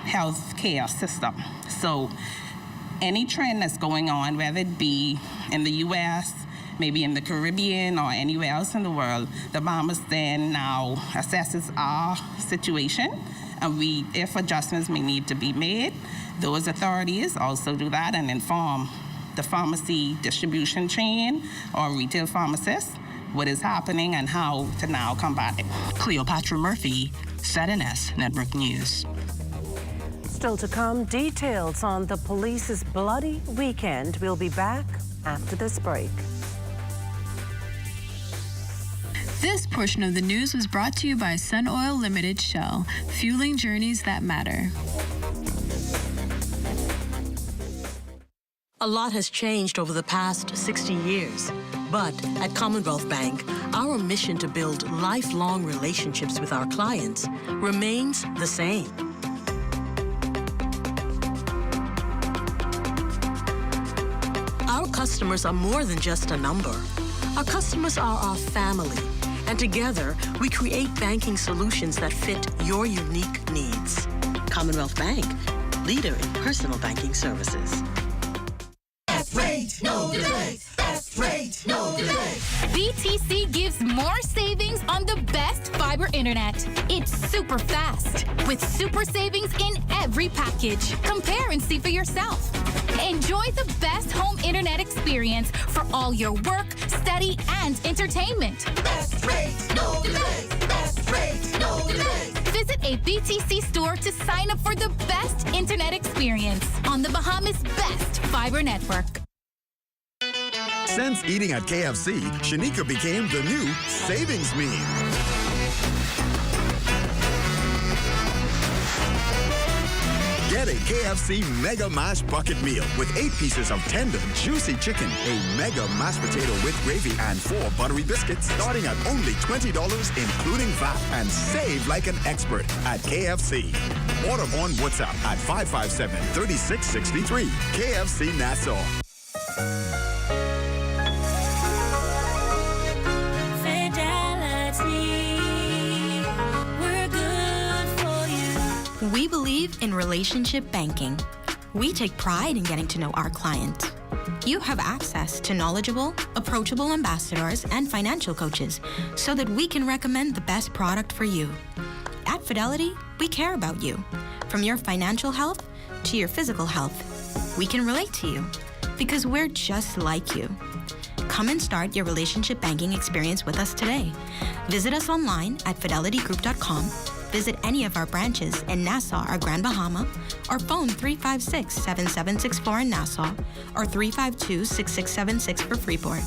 healthcare system. So any trend that's going on, whether it be in the U.S., maybe in the Caribbean or anywhere else in the world, the Bahamas then now assesses our situation, and if adjustments may need to be made, those authorities also do that and inform the pharmacy distribution chain or retail pharmacists what is happening and how to now combat it. Cleopatra Murphy, ZNS Network News. Still to come, details on the police's bloody weekend. We'll be back after this break. This portion of the news was brought to you by Sun Oil Limited Shell, fueling journeys that matter. A lot has changed over the past 60 years, but at Commonwealth Bank, our mission to build lifelong relationships with our clients remains the same. Our customers are more than just a number. Our customers are our family, and together we create banking solutions that fit your unique needs. Commonwealth Bank, leader in personal banking services. Best rate, no delays. Best rate, no delays. BTC gives more savings on the best fiber internet. It's super fast with super savings in every package. Compare and see for yourself. Enjoy the best home internet experience for all your work, study, and entertainment. Best rate, no delays. Best rate, no delays. Visit a BTC store to sign up for the best internet experience on the Bahamas' best fiber network. Since eating at KFC, Shanika became the new savings meme. Get a KFC Mega Mash Bucket Meal with 8 pieces of tender, juicy chicken, a Mega Mashed Potato with gravy, and 4 buttery biscuits, starting at only $20, including VAT, and save like an expert at KFC. Order on WhatsApp at 557-3663. KFC Nassau. We believe in relationship banking. We take pride in getting to know our clients. You have access to knowledgeable, approachable ambassadors and financial coaches so that we can recommend the best product for you. At Fidelity, we care about you. From your financial health to your physical health, we can relate to you because we're just like you. Come and start your relationship banking experience with us today. Visit us online at fidelitygroup.com. Visit any of our branches in Nassau or Grand Bahama, or phone 356-7764 in Nassau, or 352-6676 for Freeport.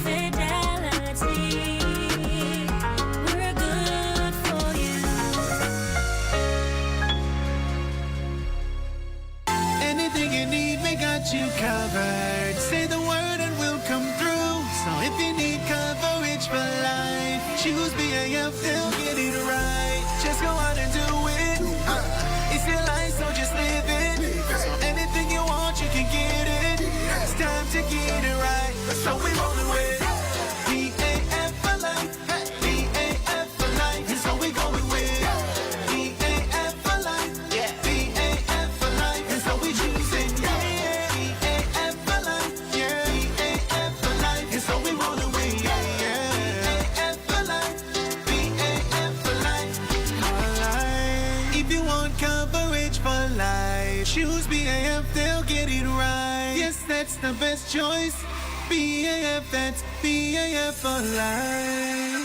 Fidelity, we're good for you. Anything you need, we got you covered. Say the word and we'll come through. So if you need coverage for life, choose BAF, they'll get it right. Just go out and do it. It's your life, so just live it. So anything you want, you can get it. It's time to get it right. So we rollin' with BAF for life. BAF for life. And so we going with BAF for life. BAF for life. And so we choosing BAF for Choose BAF, they'll get it right. Yes, that's the best choice. BAF, that's BAF for life.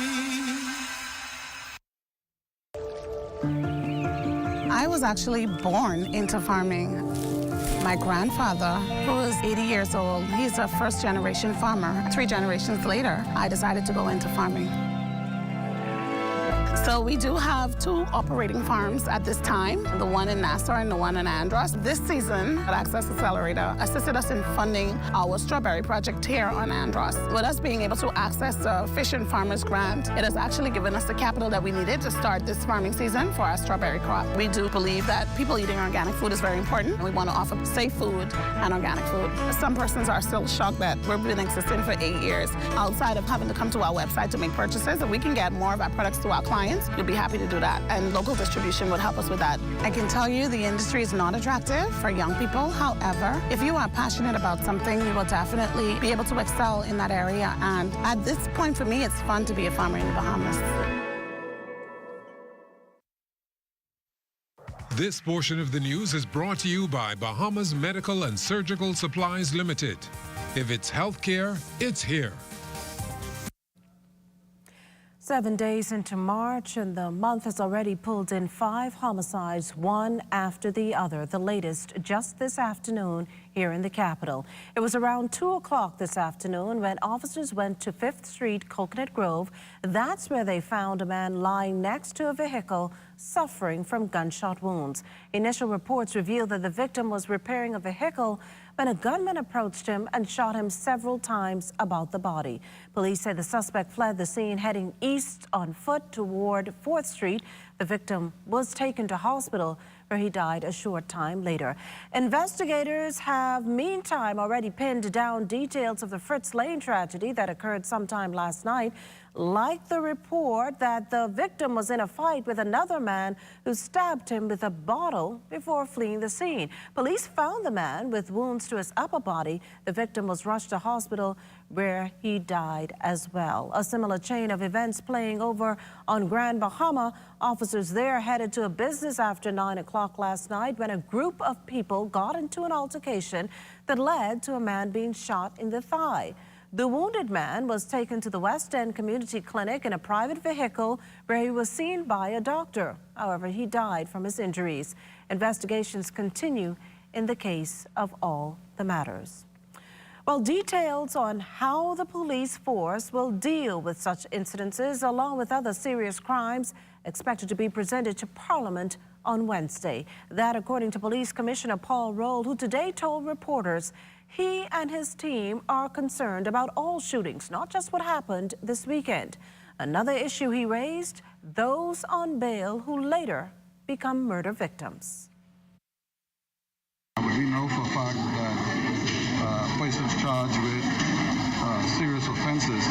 I was actually born into farming. My grandfather, who is 80 years old, he's a first-generation farmer. 3 generations later, I decided to go into farming. So we do have 2 operating farms at this time, the one in Nassau and the one in Andros. This season, Access Accelerator assisted us in funding our strawberry project here on Andros. With us being able to access the Fish and Farmers Grant, it has actually given us the capital that we needed to start this farming season for our strawberry crop. We do believe that people eating organic food is very important. We want to offer safe food and organic food. Some persons are still shocked that we've been existing for 8 years. Outside of having to come to our website to make purchases, if we can get more of our products to our clients, we'll be happy to do that, and local distribution would help us with that. I can tell you the industry is not attractive for young people. However, if you are passionate about something, you will definitely be able to excel in that area. And at this point for me, it's fun to be a farmer in the Bahamas. This portion of the news is brought to you by Bahamas Medical and Surgical Supplies Limited. If it's healthcare, it's here. 7 days into March, and the month has already pulled in 5 homicides, one after the other. The latest just this afternoon here in the capital. It was around 2 o'clock this afternoon when officers went to 5th Street, Coconut Grove. That's where they found a man lying next to a vehicle suffering from gunshot wounds. Initial reports revealed that the victim was repairing a vehicle when a gunman approached him and shot him several times about the body. Police say the suspect fled the scene heading east on foot toward 4th Street. The victim was taken to hospital where he died a short time later. Investigators have meantime already pinned down details of the Fritz Lane tragedy that occurred sometime last night, like the report that the victim was in a fight with another man who stabbed him with a bottle before fleeing the scene. Police found the man with wounds to his upper body. The victim was rushed to hospital where he died as well. A similar chain of events playing over on Grand Bahama. Officers there headed to a business after 9 o'clock last night when a group of people got into an altercation that led to a man being shot in the thigh. The wounded man was taken to the West End Community Clinic in a private vehicle where he was seen by a doctor. However, he died from his injuries. Investigations continue in the case of all the matters. Well, details on how the police force will deal with such incidences, along with other serious crimes, expected to be presented to Parliament on Wednesday. That, according to Police Commissioner Paul Roll, who today told reporters he and his team are concerned about all shootings, not just what happened this weekend. Another issue he raised, those on bail who later become murder victims. We know for a fact that persons charged with serious offenses,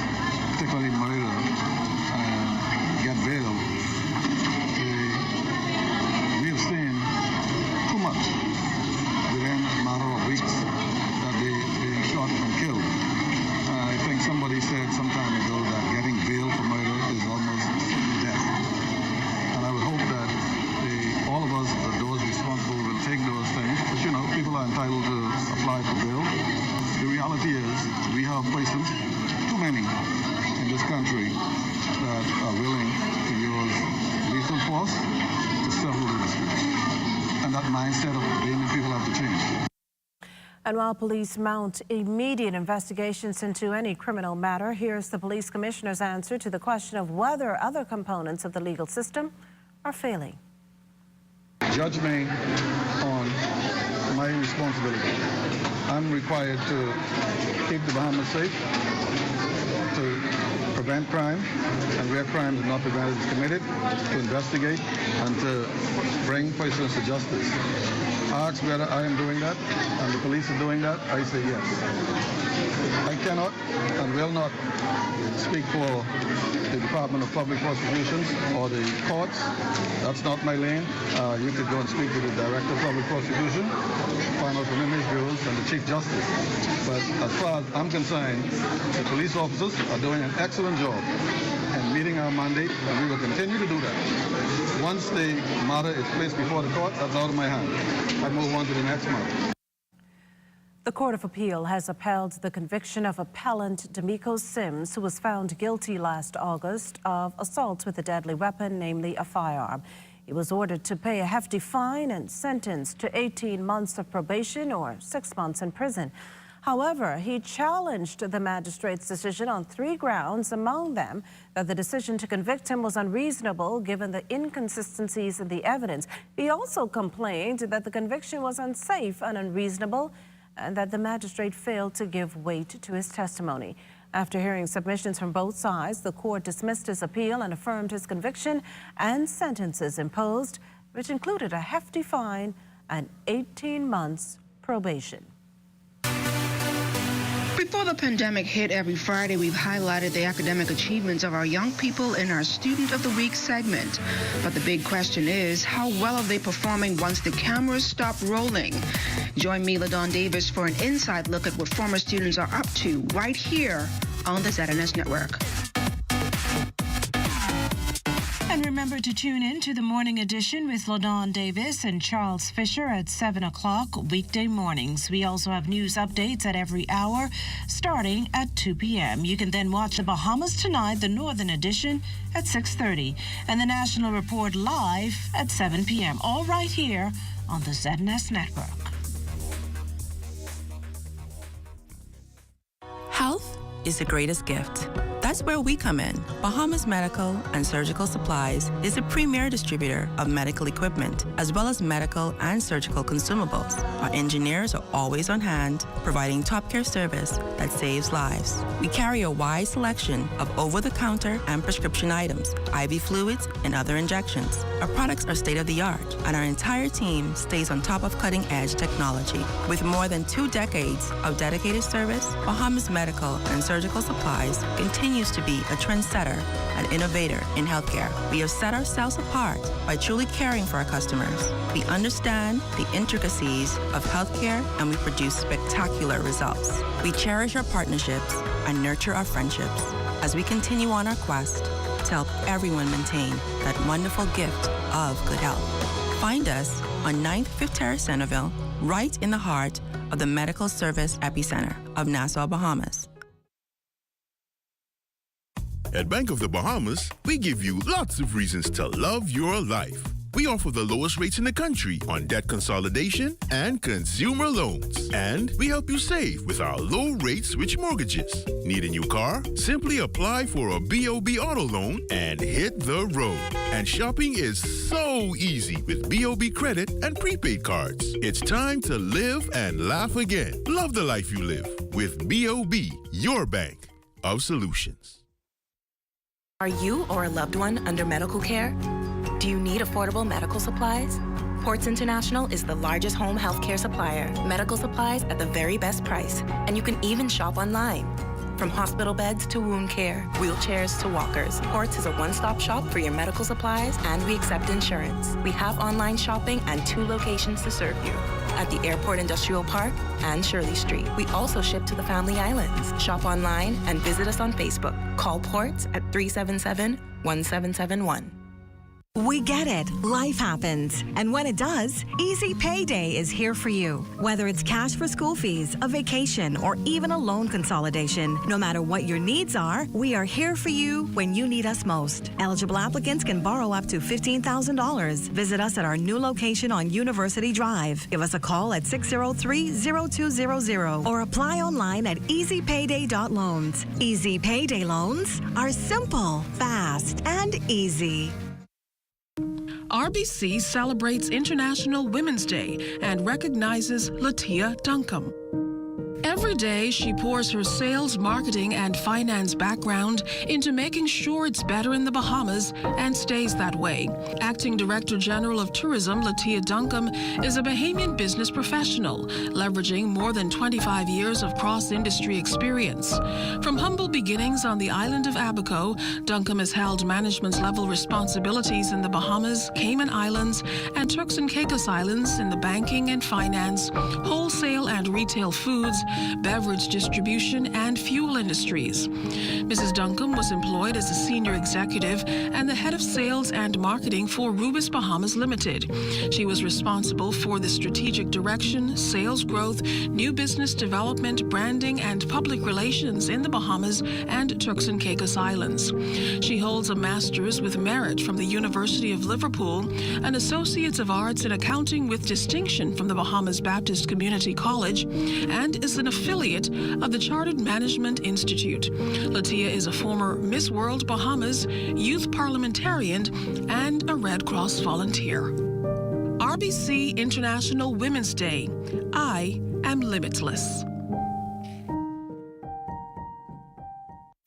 particularly murder, get bail. We have seen too much within a matter of weeks that they shot and killed. I think somebody said some time ago that getting bail for murder is almost death. And I would hope that all of us, those responsible, will take those things. But you know, people are entitled to apply for bail. The reality is we have persons, too many in this country, that are willing to use lethal force to settle the disputes. And that mindset of blaming people have to change. And while police mount immediate investigations into any criminal matter, here's the police commissioner's answer to the question of whether other components of the legal system are failing. Judge me on my responsibility. I'm required to keep the Bahamas safe, to prevent crime, and where crime is not prevented is committed, to investigate, and to bring persons to justice. Ask whether I am doing that, and the police are doing that, I say yes. I cannot and will not speak for the Department of Public Prosecutions or the courts. That's not my lane. You could go and speak to the Director of Public Prosecution, find out from image bureaus, and the Chief Justice. But as far as I'm concerned, the police officers are doing an excellent job and meeting our mandate, and we will continue to do that. Once the matter is placed before the court, that's out of my hand. I move on to the next matter. The Court of Appeal has upheld the conviction of appellant D'Amico Sims, who was found guilty last August of assault with a deadly weapon, namely a firearm. He was ordered to pay a hefty fine and sentenced to 18 months of probation or 6 months in prison. However, he challenged the magistrate's decision on 3 grounds, among them that the decision to convict him was unreasonable given the inconsistencies in the evidence. He also complained that the conviction was unsafe and unreasonable, and that the magistrate failed to give weight to his testimony. After hearing submissions from both sides, the court dismissed his appeal and affirmed his conviction and sentences imposed, which included a hefty fine and 18 months probation. Before the pandemic hit, every Friday we've highlighted the academic achievements of our young people in our Student of the Week segment. But the big question is, how well are they performing once the cameras stop rolling? Join me, LaDawn Davis, for an inside look at what former students are up to right here on the ZNS Network. And remember to tune in to the Morning Edition with LaDawn Davis and Charles Fisher at 7 o'clock weekday mornings. We also have news updates at every hour starting at 2 p.m. You can then watch the Bahamas Tonight, the Northern Edition, at 6:30, and the National Report live at 7 p.m. All right here on the ZNS Network. Health is the greatest gift. That's where we come in. Bahamas Medical and Surgical Supplies is a premier distributor of medical equipment, as well as medical and surgical consumables. Our engineers are always on hand, providing top care service that saves lives. We carry a wide selection of over-the-counter and prescription items, IV fluids, and other injections. Our products are state-of-the-art, and our entire team stays on top of cutting-edge technology. With more than 2 decades of dedicated service, Bahamas Medical and Surgical Supplies continues to be a trendsetter and innovator in healthcare. We have set ourselves apart by truly caring for our customers. We understand the intricacies of healthcare, and we produce spectacular results. We cherish our partnerships and nurture our friendships as we continue on our quest to help everyone maintain that wonderful gift of good health. Find us on 9th Fifth Terrace, Centerville, right in the heart of the medical service epicenter of Nassau, Bahamas. At Bank of the Bahamas, we give you lots of reasons to love your life. We offer the lowest rates in the country on debt consolidation and consumer loans. And we help you save with our low-rate switch mortgages. Need a new car? Simply apply for a BOB auto loan and hit the road. And shopping is so easy with BOB credit and prepaid cards. It's time to live and laugh again. Love the life you live with BOB, your bank of solutions. Are you or a loved one under medical care? Do you need affordable medical supplies? Ports International is the largest home health care supplier. Medical supplies at the very best price. And you can even shop online. From hospital beds to wound care, wheelchairs to walkers, Ports is a one-stop shop for your medical supplies, and we accept insurance. We have online shopping and 2 locations to serve you. At the Airport Industrial Park and Shirley Street. We also ship to the Family Islands. Shop online and visit us on Facebook. Call Ports at 377-1771. We get it. Life happens. And when it does, Easy Payday is here for you. Whether it's cash for school fees, a vacation, or even a loan consolidation, no matter what your needs are, we are here for you when you need us most. Eligible applicants can borrow up to $15,000. Visit us at our new location on University Drive. Give us a call at 603-0200 or apply online at easypayday.loans. Easy Payday loans are simple, fast, and easy. RBC celebrates International Women's Day and recognizes Latia Duncombe. Every day, she pours her sales, marketing, and finance background into making sure it's better in the Bahamas and stays that way. Acting Director General of Tourism, Latia Duncombe, is a Bahamian business professional, leveraging more than 25 years of cross-industry experience. From humble beginnings on the island of Abaco, Duncombe has held management-level responsibilities in the Bahamas, Cayman Islands, and Turks and Caicos Islands in the banking and finance, wholesale and retail foods, beverage distribution, and fuel industries. Mrs. Duncombe was employed as a senior executive and the head of sales and marketing for Rubis Bahamas Limited. She was responsible for the strategic direction, sales growth, new business development, branding, and public relations in the Bahamas and Turks and Caicos Islands. She holds a master's with merit from the University of Liverpool, an Associates of Arts in Accounting with distinction from the Bahamas Baptist Community College, and is an affiliate of the Chartered Management Institute. Latia is a former Miss World Bahamas, youth parliamentarian, and a Red Cross volunteer. RBC International Women's Day. I am limitless.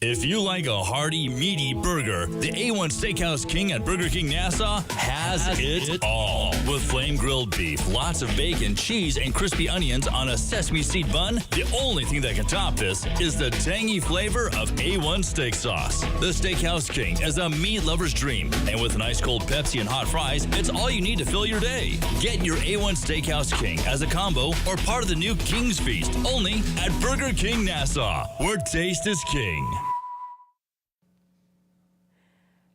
If you like a hearty, meaty burger, the A1 Steakhouse King at Burger King Nassau has it all. With flame-grilled beef, lots of bacon, cheese, and crispy onions on a sesame seed bun, the only thing that can top this is the tangy flavor of A1 steak sauce. The Steakhouse King is a meat lover's dream, and with an ice-cold Pepsi and hot fries, it's all you need to fill your day. Get your A1 Steakhouse King as a combo or part of the new King's Feast, only at Burger King Nassau, where taste is king.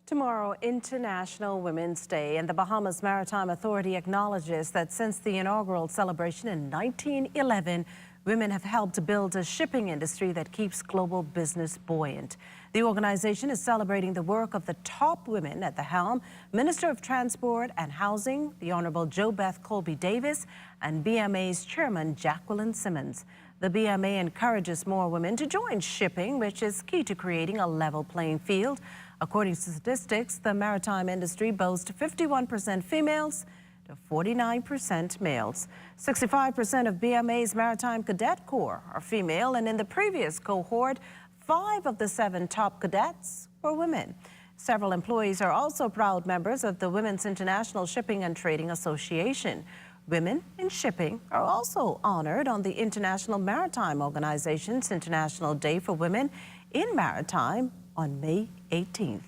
Tomorrow, International Women's Day, and the Bahamas Maritime Authority acknowledges that since the inaugural celebration in 1911, women have helped build a shipping industry that keeps global business buoyant. The organization is celebrating the work of the top women at the helm: Minister of Transport and Housing, the Honorable Jo Beth Colby Davis, and BMA's Chairman Jacqueline Simmons. The BMA encourages more women to join shipping, which is key to creating a level playing field. According to statistics, the maritime industry boasts 51% females to 49% males. 65% of BMA's Maritime Cadet Corps are female, and in the previous cohort, 5 of the 7 top cadets were women. Several employees are also proud members of the Women's International Shipping and Trading Association. Women in shipping are also honored on the International Maritime Organization's International Day for Women in Maritime on May 18th.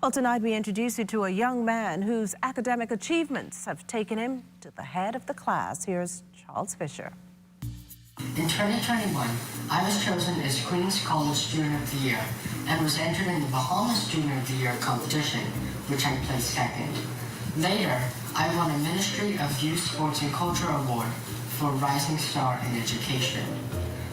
Well, tonight we introduce you to a young man whose academic achievements have taken him to the head of the class. Here's Charles Fisher. In 2021, I was chosen as Queen's College Student of the Year and was entered in the Bahamas Student of the Year competition, which I placed second. Later, I won a Ministry of Youth, Sports and Culture Award for Rising Star in Education.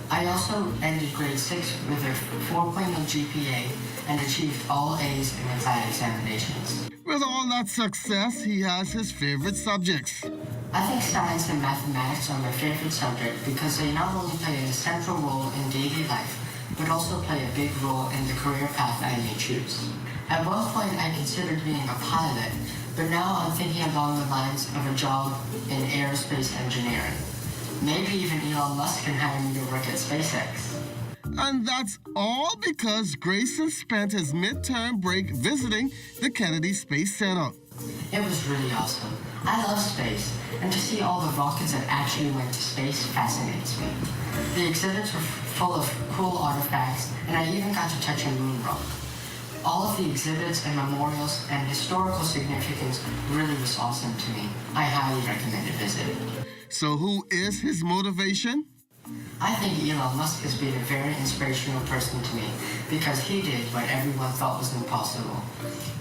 I also ended grade 6 with a 4.0 GPA and achieved all A's in MCAT examinations. With all that success, he has his favorite subjects. I think science and mathematics are my favorite subject because they not only play a central role in daily life, but also play a big role in the career path I may choose. At one point, I considered being a pilot, but now I'm thinking along the lines of a job in aerospace engineering. Maybe even Elon Musk can hire me to work at SpaceX. And that's all because Grayson spent his midterm break visiting the Kennedy Space Center. It was really awesome. I love space, and to see all the rockets that actually went to space fascinates me. The exhibits were full of cool artifacts, and I even got to touch a moon rock. All of the exhibits and memorials and historical significance really was awesome to me. I highly recommend a visit. So who is his motivation? I think Elon Musk has been a very inspirational person to me because he did what everyone thought was impossible.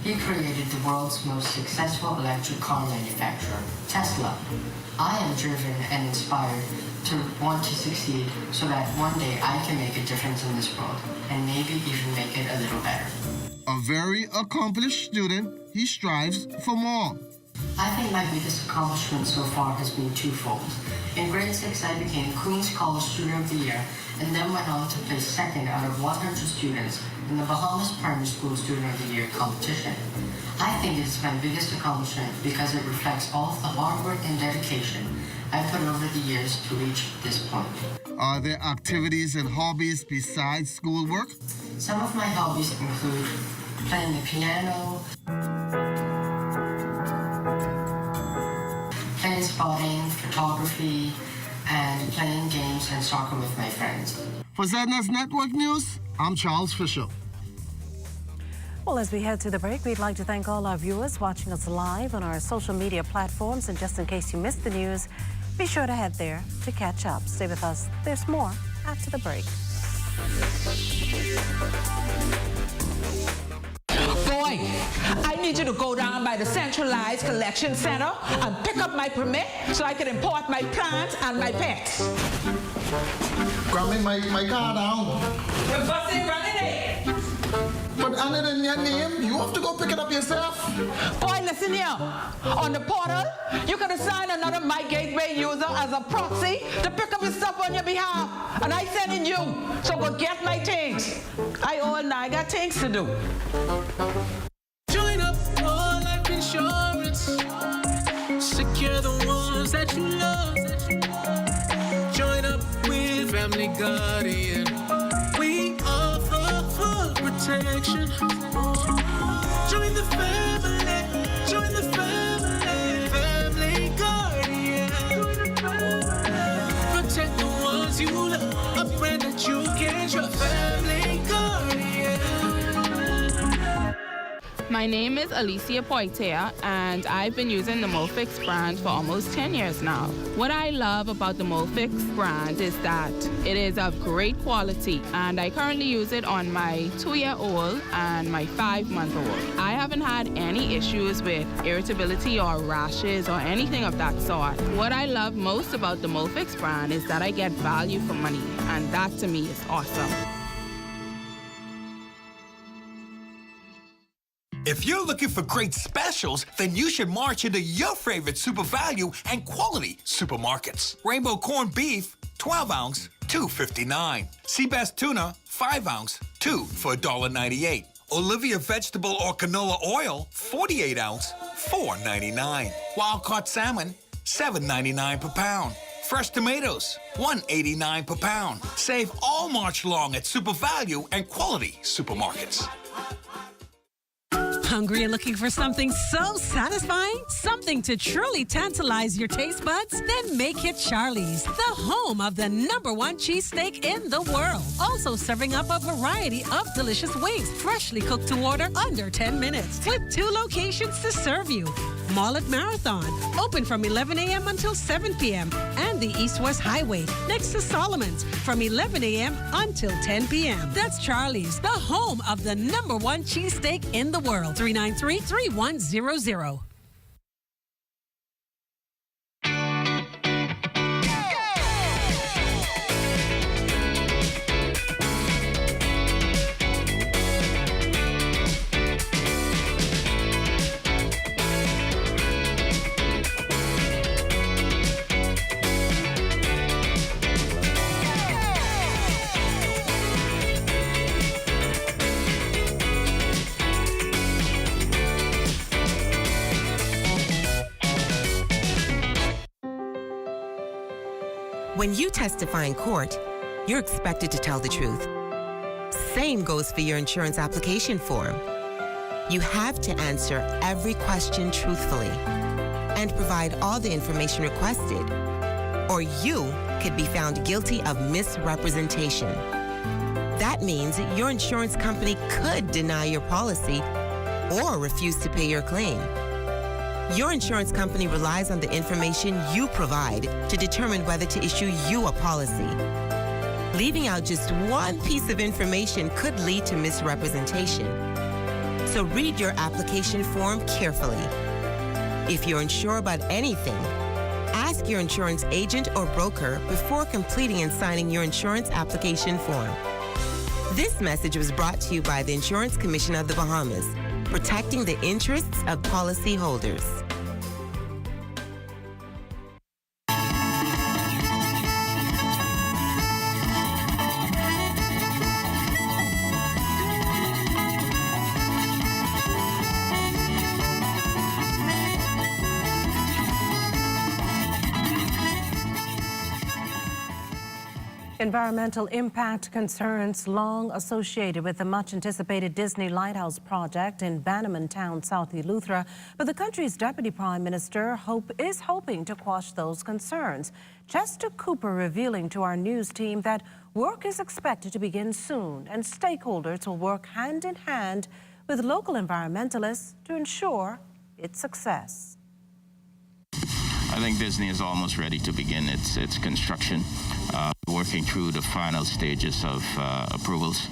He created the world's most successful electric car manufacturer, Tesla. I am driven and inspired to want to succeed so that one day I can make a difference in this world and maybe even make it a little better. A very accomplished student, he strives for more. I think my biggest accomplishment so far has been twofold. In grade 6, I became Queen's College Student of the Year and then went on to place second out of 100 students in the Bahamas Primary School Student of the Year competition. I think it's my biggest accomplishment because it reflects all of the hard work and dedication I put over the years to reach this point. Are there activities and hobbies besides schoolwork? Some of my hobbies include playing the piano, playing spotting, photography, and playing games and soccer with my friends. For ZNS Network News, I'm Charles Fisher. Well, as we head to the break, we'd like to thank all our viewers watching us live on our social media platforms. And just in case you missed the news, Be sure to head there to catch up. Stay with us. There's more after the break. Boy, I need you to go down by the centralized collection center and pick up my permit so I can import my plants and my pets. Grabbing my car down. We're busting running it. But under than your name, you have to go pick it up yourself. Boy, listen here. On the portal, you can assign another My Gateway user as a proxy to pick up your stuff on your behalf. And I send in you. So go get my things. I got things to do. Join up for life insurance. Secure the ones that you love. Join up with Family Guardian. We offer full protection. Join the family. Join the family. Family Guardian. Protect the ones you love. A friend that you can trust. Family Guardian. My name is Alicia Poitea, and I've been using the Mofix brand for almost 10 years now. What I love about the Mofix brand is that it is of great quality, and I currently use it on my 2-year-old and my 5-month-old. I haven't had any issues with irritability or rashes or anything of that sort. What I love most about the Mofix brand is that I get value for money, and that to me is awesome. If you're looking for great specials, then you should march into your favorite super value and quality supermarkets. Rainbow corned beef, 12 ounce, $2.59. Seabass tuna, 5 ounce, 2 for $1.98. Olivia vegetable or canola oil, 48 ounce, $4.99. Wild caught salmon, $7.99 per pound. Fresh tomatoes, $1.89 per pound. Save all March long at super value and quality supermarkets. Hungry and looking for something so satisfying? Something to truly tantalize your taste buds? Then make it Charlie's, the home of the #1 cheesesteak in the world. Also serving up a variety of delicious wings, freshly cooked to order under 10 minutes. With 2 locations to serve you. Mall at Marathon, open from 11 a.m. until 7 p.m. And the East-West Highway, next to Solomon's, from 11 a.m. until 10 p.m. That's Charlie's, the home of the #1 cheesesteak in the world. 393-3100. When you testify in court, you're expected to tell the truth. Same goes for your insurance application form. You have to answer every question truthfully and provide all the information requested, or you could be found guilty of misrepresentation. That means your insurance company could deny your policy or refuse to pay your claim. Your insurance company relies on the information you provide to determine whether to issue you a policy. Leaving out just one piece of information could lead to misrepresentation. So read your application form carefully. If you're unsure about anything, ask your insurance agent or broker before completing and signing your insurance application form. This message was brought to you by the Insurance Commission of the Bahamas, protecting the interests of policyholders. Environmental impact concerns long associated with the much-anticipated Disney Lighthouse project in Bannerman Town, South Eleuthera, but the country's Deputy Prime Minister is hoping to quash those concerns. Chester Cooper revealing to our news team that work is expected to begin soon and stakeholders will work hand in hand with local environmentalists to ensure its success. I think Disney is almost ready to begin its construction, working through the final stages of approvals,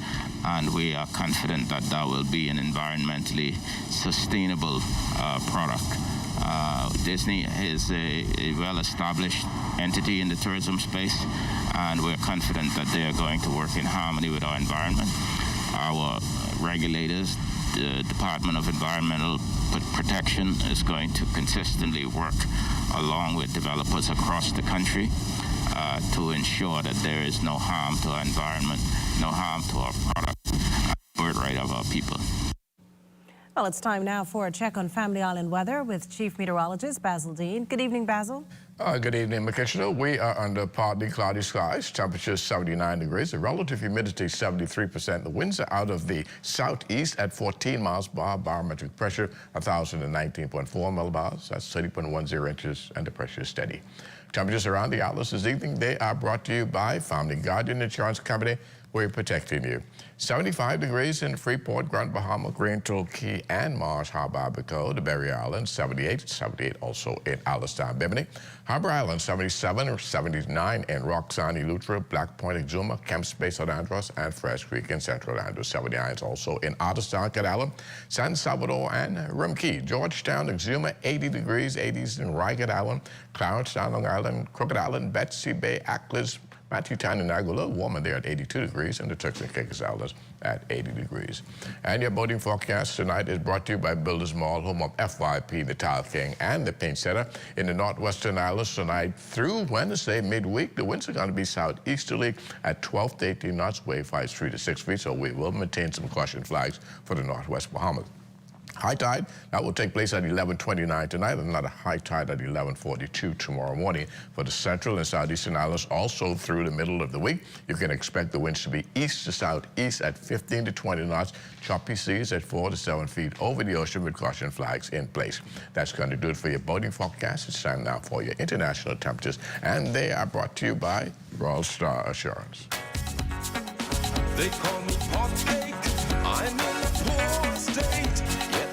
and we are confident that that will be an environmentally sustainable product. Disney is a well-established entity in the tourism space, and we're confident that they are going to work in harmony with our environment. Our regulators, the Department of Environmental Protection, is going to consistently work along with developers across the country to ensure that there is no harm to our environment, no harm to our product, and the birthright of our people. Well, it's time now for a check on Family Island weather with Chief Meteorologist Basil Dean. Good evening, Basil. Good evening, McKinstry. We are under partly cloudy skies. Temperature 79 degrees. The relative humidity 73%. The winds are out of the southeast at 14 miles per hour. Barometric pressure 1,019.4 millibars. That's 30.10 inches, and the pressure is steady. Temperatures around the atlas this evening, they are brought to you by Family Guardian Insurance Company. We're protecting you. 75 degrees in Freeport, Grand Bahama, Green Turtle Key, and Marsh Harbor, Abaco, the Berry Island, 78 also in Alistown, Bimini. Harbor Island, 77, 79 in Roxanne, Eleuthera, Black Point, Exuma, Kemp Space, St. Andros, and Fresh Creek in Central Andrews. 79 also in Otterstown, Cadalum, San Salvador, and Rumkey. Georgetown, Exuma, 80 degrees, 80s in Ragged Island, Clarence, Long Island, Crooked Island, Betsy Bay, Ackles, Matthewtown and Niagara, a little warmer there at 82 degrees, and the Turks and Caicos Islands at 80 degrees. And your boating forecast tonight is brought to you by Builders Mall, home of FYP, the Tile King, and the Paint Center. In the Northwestern Islands tonight through Wednesday midweek, the winds are going to be southeasterly at 12 to 18 knots, wave heights 3 to 6 feet, so we will maintain some caution flags for the Northwest Bahamas. High tide, that will take place at 11:29 tonight, and another high tide at 11:42 tomorrow morning. For the central and southeastern islands, also through the middle of the week, you can expect the winds to be east to southeast at 15 to 20 knots, choppy seas at 4 to 7 feet over the ocean with caution flags in place. That's going to do it for your boating forecast. It's time now for your international temperatures, and they are brought to you by Royal Star Assurance. They call me Popcake. I'm in a poor state.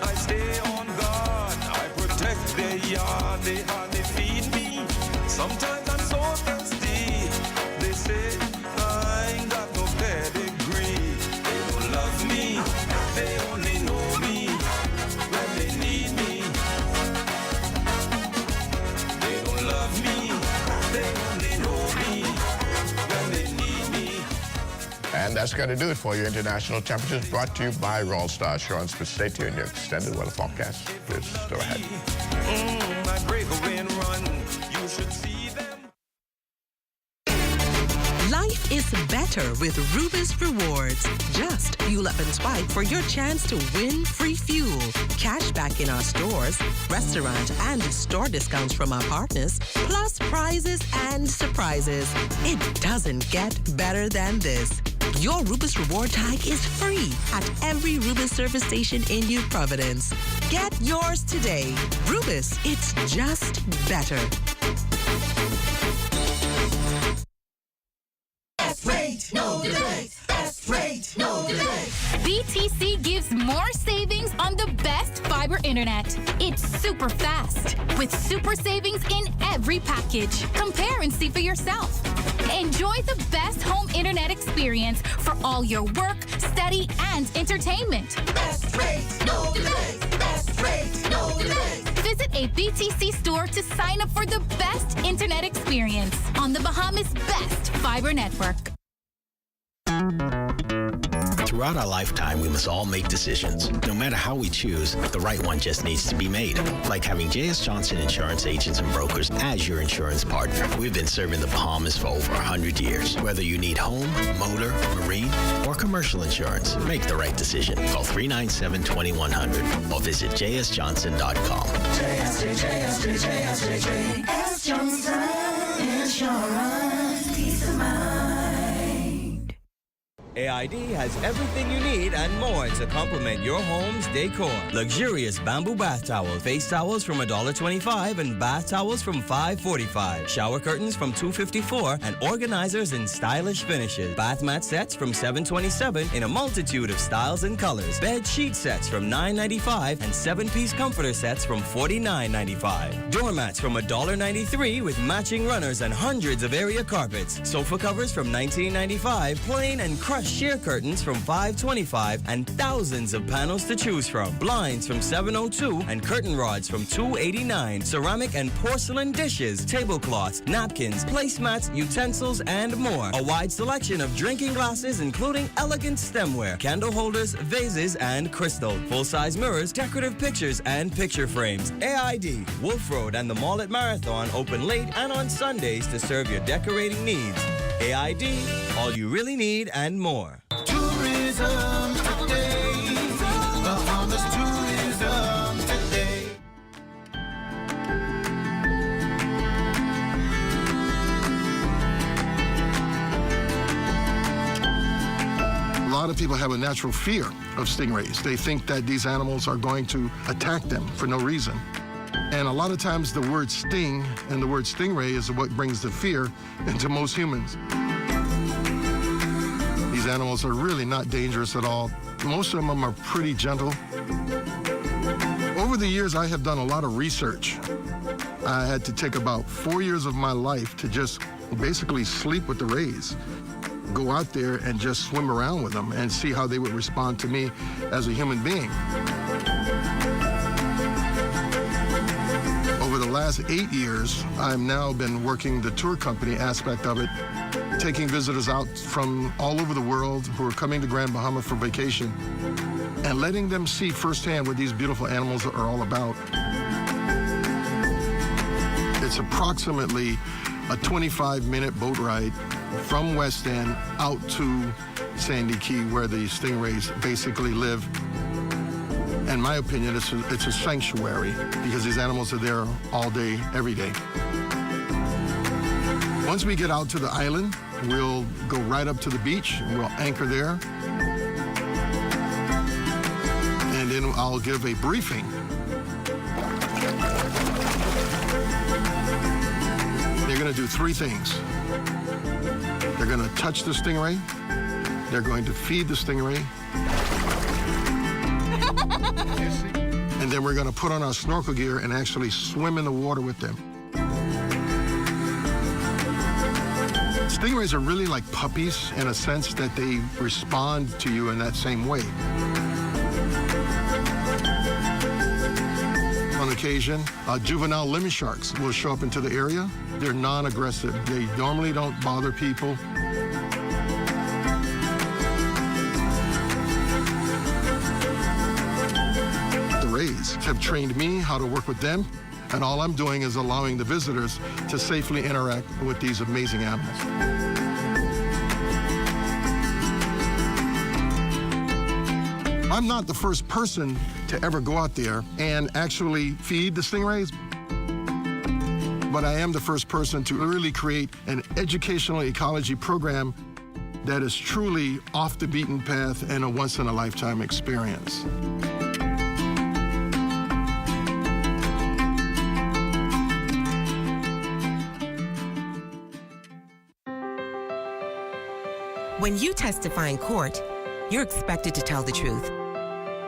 I stay on guard, I protect their yard, they hardly feed me. Sometimes I'm so thirsty, they say I ain't got no pedigree. They don't love me, they only know me when they need me. They don't love me, they only know me when they need me. And that's going to do it for your international temperatures, brought to you by Royal Star Assurance. But stay tuned, your extended weather forecast is still ahead. I break away and run. You should see them. Life is better with Rubis Rewards. Just fuel up and swipe for your chance to win free fuel, cash back in our stores, restaurant and store discounts from our partners, plus prizes and surprises. It doesn't get better than this. Your Rubis Reward tag is free at every Rubis service station in New Providence. Get yours today. Rubis, it's just better. Best rate, no delays. Best rate, no delays. BTC gives more savings on the best fiber internet. It's super fast with super savings in every package. Compare and see for yourself. Enjoy the best home internet experience for all your work, study, and entertainment. Best rate, no delays. Best rate, no delays. Visit a BTC store to sign up for the best internet experience on the Bahamas' best fiber network. Throughout our lifetime, we must all make decisions. No matter how we choose, the right one just needs to be made. Like having J.S. Johnson Insurance Agents and Brokers as your insurance partner. We've been serving the Bahamas for over 100 years. Whether you need home, motor, marine, or commercial insurance, make the right decision. Call 397-2100 or visit jsjohnson.com. JS Johnson Insurance. Peace of mind. AID has everything you need and more to complement your home's decor. Luxurious bamboo bath towels, face towels from $1.25 and bath towels from $5.45. Shower curtains from $2.54 and organizers in stylish finishes. Bath mat sets from $7.27 in a multitude of styles and colors. Bed sheet sets from $9.95 and 7-piece comforter sets from $49.95. Doormats from $1.93 with matching runners and hundreds of area carpets. Sofa covers from $19.95, plain and crushed sheer curtains from $5.25 and thousands of panels to choose from. Blinds from $7.02 and curtain rods from $2.89. Ceramic and porcelain dishes, tablecloths, napkins, placemats, utensils, and more. A wide selection of drinking glasses including elegant stemware, candle holders, vases, and crystal. Full-size mirrors, decorative pictures, and picture frames. AID, Wolf Road and the Mall at Marathon open late and on Sundays to serve your decorating needs. AID, all you really need and more. Tourism today. Bahamas tourism today. A lot of people have a natural fear of stingrays. They think that these animals are going to attack them for no reason. And a lot of times the word sting and the word stingray is what brings the fear into most humans. These animals are really not dangerous at all. Most of them are pretty gentle. Over the years, I have done a lot of research. I had to take about 4 years of my life to just basically sleep with the rays, go out there and just swim around with them and see how they would respond to me as a human being. Over the last 8 years, I've now been working the tour company aspect of it, taking visitors out from all over the world who are coming to Grand Bahama for vacation and letting them see firsthand what these beautiful animals are all about. It's approximately a 25-minute boat ride from West End out to Sandy Key, where the stingrays basically live. In my opinion, it's a sanctuary because these animals are there all day, every day. Once we get out to the island, we'll go right up to the beach and we'll anchor there. And then I'll give a briefing. They're going to do 3 things. They're going to touch the stingray. They're going to feed the stingray. And then we're going to put on our snorkel gear and actually swim in the water with them. Stingrays are really like puppies in a sense that they respond to you in that same way. On occasion, juvenile lemon sharks will show up into the area. They're non-aggressive. They normally don't bother people. Have trained me how to work with them, and all I'm doing is allowing the visitors to safely interact with these amazing animals. I'm not the first person to ever go out there and actually feed the stingrays, but I am the first person to really create an educational ecology program that is truly off the beaten path and a once-in-a-lifetime experience. When you testify in court, you're expected to tell the truth.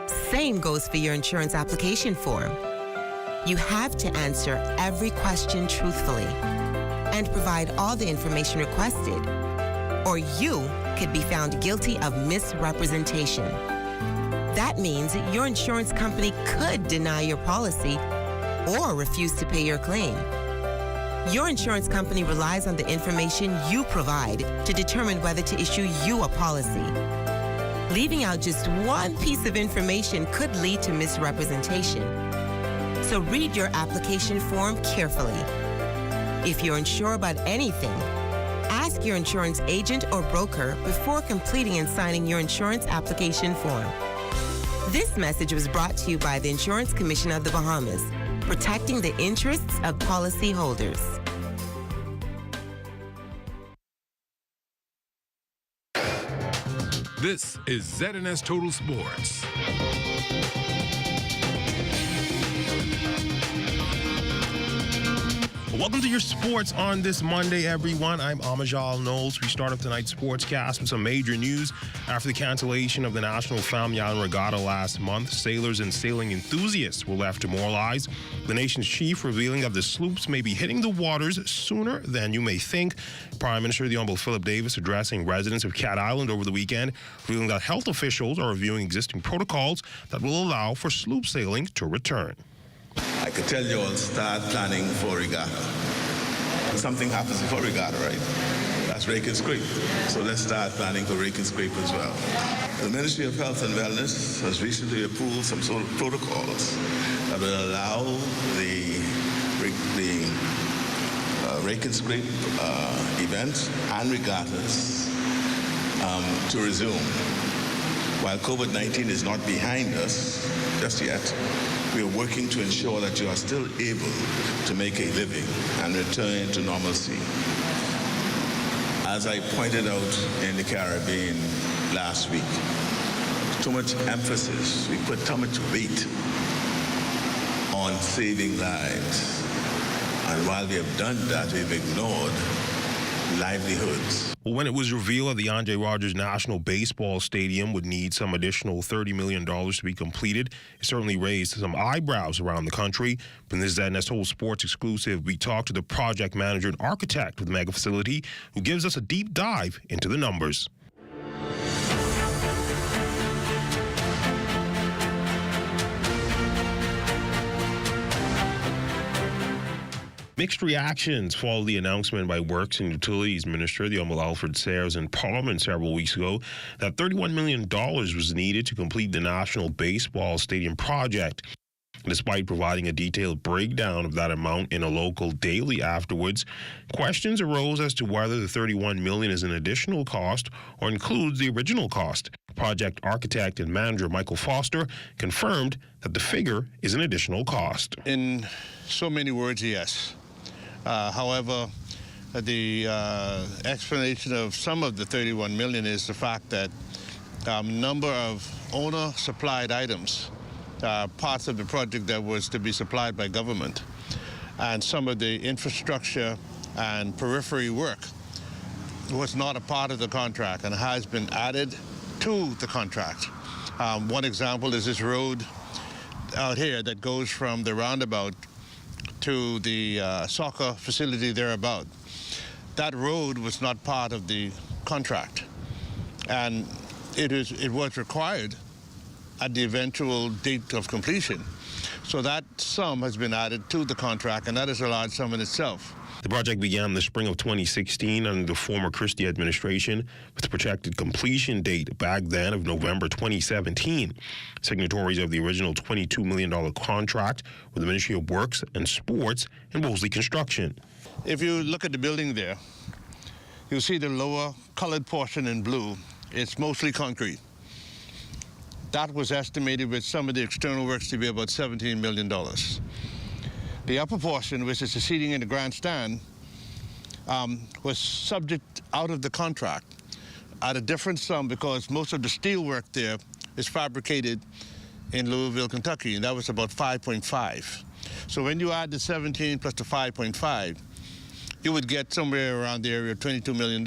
Same goes for your insurance application form. You have to answer every question truthfully and provide all the information requested, or you could be found guilty of misrepresentation. That means your insurance company could deny your policy or refuse to pay your claim. Your insurance company relies on the information you provide to determine whether to issue you a policy. Leaving out just one piece of information could lead to misrepresentation. So read your application form carefully. If you're unsure about anything, ask your insurance agent or broker before completing and signing your insurance application form. This message was brought to you by the Insurance Commission of the Bahamas, protecting the interests of policyholders. This is ZNS Total Sports. Welcome to your sports on this Monday, everyone. I'm Amajal Knowles. We start up tonight's sportscast with some major news. After the cancellation of the National Family Island Regatta last month, sailors and sailing enthusiasts were left demoralized. The nation's chief revealing that the sloops may be hitting the waters sooner than you may think. Prime Minister the Honorable Philip Davis addressing residents of Cat Island over the weekend, revealing that health officials are reviewing existing protocols that will allow for sloop sailing to return. I could tell you all start planning for Regatta. Something happens before Regatta, right? That's Rake and Scrape. So let's start planning for Rake and Scrape as well. The Ministry of Health and Wellness has recently approved some sort of protocols that will allow the Rake and Scrape events and regattas to resume. While COVID-19 is not behind us just yet, we are working to ensure that you are still able to make a living and return to normalcy. As I pointed out in the Caribbean last week, too much emphasis, we put too much weight on saving lives. And while we have done that, we've ignored livelihoods. Well, when it was revealed that the Andre Rogers National Baseball Stadium would need some additional $30 million to be completed, it certainly raised some eyebrows around the country. From this ZNS Whole Sports exclusive, we talked to the project manager and architect of the mega facility, who gives us a deep dive into the numbers. Mixed reactions follow the announcement by Works and Utilities Minister, the Honorable Alfred Sayers, in Parliament several weeks ago that $31 million was needed to complete the National Baseball Stadium project. Despite providing a detailed breakdown of that amount in a local daily afterwards, questions arose as to whether the $31 million is an additional cost or includes the original cost. Project architect and manager Michael Foster confirmed that the figure is an additional cost. In so many words, yes. However, the explanation of some of the $31 million is the fact that number of owner-supplied items, parts of the project that was to be supplied by government, and some of the infrastructure and periphery work was not a part of the contract and has been added to the contract. One example is this road out here that goes from the roundabout to the soccer facility thereabout. That road was not part of the contract, and it was required at the eventual date of completion. So that sum has been added to the contract, and that is a large sum in itself. The project began in the spring of 2016 under the former Christie administration, with a projected completion date back then of November 2017. Signatories of the original $22 million contract were the Ministry of Works and Sports and Mosley Construction. If you look at the building there, you'll see the lower colored portion in blue. It's mostly concrete. That was estimated with some of the external works to be about $17 million. The upper portion, which is the seating in the grandstand, was subject out of the contract at a different sum because most of the steel work there is fabricated in Louisville, Kentucky, and that was about 5.5. So when you add the 17 plus the 5.5, you would get somewhere around the area of $22 million.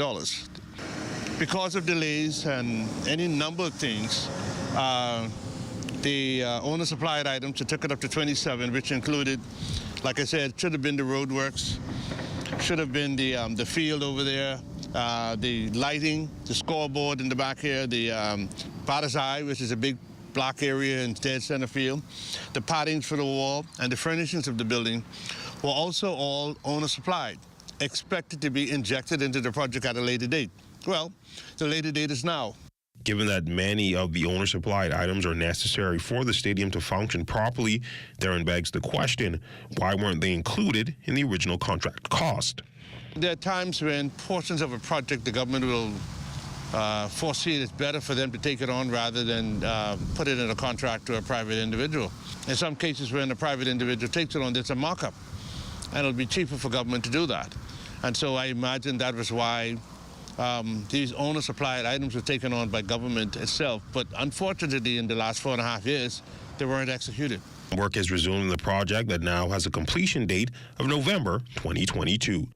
Because of delays and any number of things, the owner-supplied items, it took it up to 27, which included, like I said, should have been the roadworks, should have been the field over there, the lighting, the scoreboard in the back here, the batter's eye, which is a big block area in dead center field, the paddings for the wall, and the furnishings of the building were also all owner-supplied, expected to be injected into the project at a later date. Well, the later date is now. Given that many of the owner-supplied items are necessary for the stadium to function properly, therein begs the question, why weren't they included in the original contract cost? There are times when portions of a project the government will foresee it's better for them to take it on rather than put it in a contract to a private individual. In some cases when a private individual takes it on, there's a markup, and it'll be cheaper for government to do that. And so I imagine that was why these owner-supplied items were taken on by government itself, but unfortunately, in the last 4.5 years, they weren't executed. Work has resumed on the project that now has a completion date of November 2022.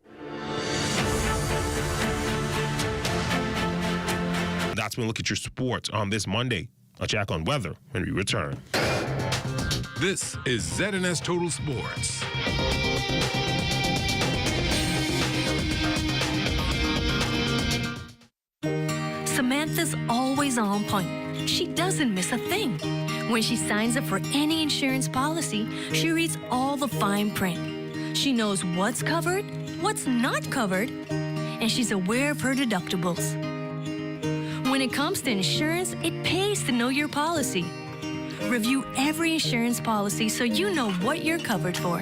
That's when we look at your sports on this Monday. A check on weather when we return. This is ZNS Total Sports. Samantha's always on point. She doesn't miss a thing. When she signs up for any insurance policy, she reads all the fine print. She knows what's covered, what's not covered, and she's aware of her deductibles. When it comes to insurance, it pays to know your policy. Review every insurance policy so you know what you're covered for.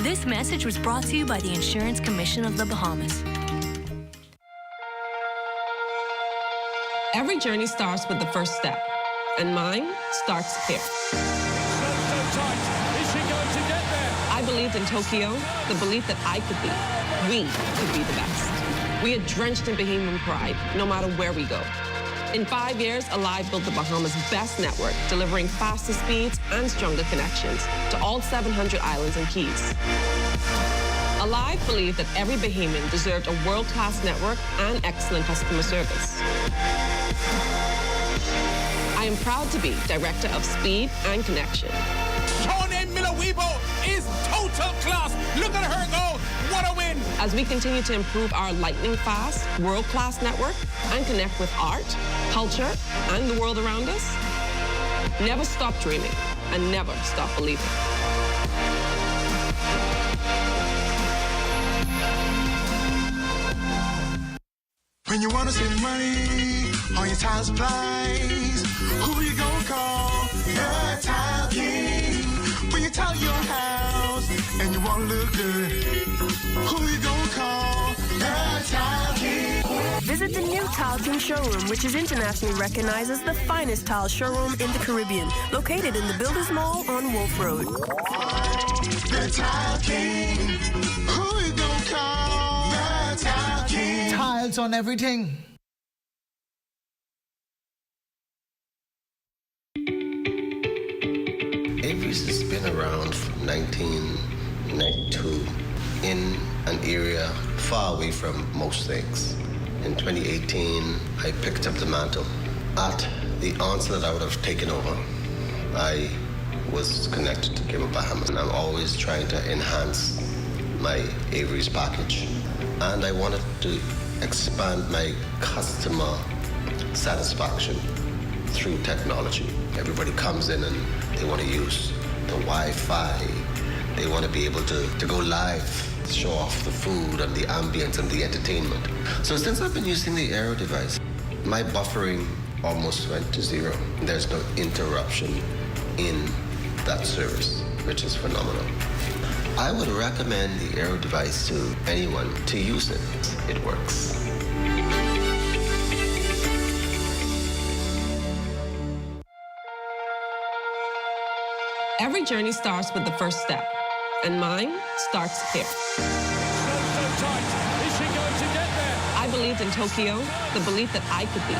This message was brought to you by the Insurance Commission of the Bahamas. Every journey starts with the first step, and mine starts here. I believed in Tokyo, the belief that I could be, we could be the best. We are drenched in Bahamian pride, no matter where we go. In 5 years, Alive built the Bahamas' best network, delivering faster speeds and stronger connections to all 700 islands and keys. Alive believed that every Bahamian deserved a world-class network and excellent customer service. I am proud to be Director of Speed and Connection. Tony Miller-Weibo is total class. Look at her go. What a win. As we continue to improve our lightning-fast, world-class network and connect with art, culture, and the world around us, never stop dreaming and never stop believing. When you want to save money on your tile supplies, who you gonna call? The Tile King. When you tile your house and you want to look good, who you gonna call? The Tile King. Visit the new Tile King showroom, which is internationally recognized as the finest tile showroom in the Caribbean, located in the Builders Mall on Wolf Road. The Tile King. Who you gonna call? The Tile King. Tiles on everything. Avery's has been around from 1992 in an area far away from most things. In 2018, I picked up the mantle. At the onset that I would have taken over, I was connected to China-Bahamas, and I'm always trying to enhance my Avery's package. And I wanted to expand my customer satisfaction through technology. Everybody comes in and they want to use the Wi-Fi. They want to be able to go live, show off the food and the ambience and the entertainment. So since I've been using the Aero device, my buffering almost went to zero. There's no interruption in that service, which is phenomenal. I would recommend the Aero device to anyone to use it. It works. Every journey starts with the first step, and mine starts here. I believed in Tokyo, the belief that I could be,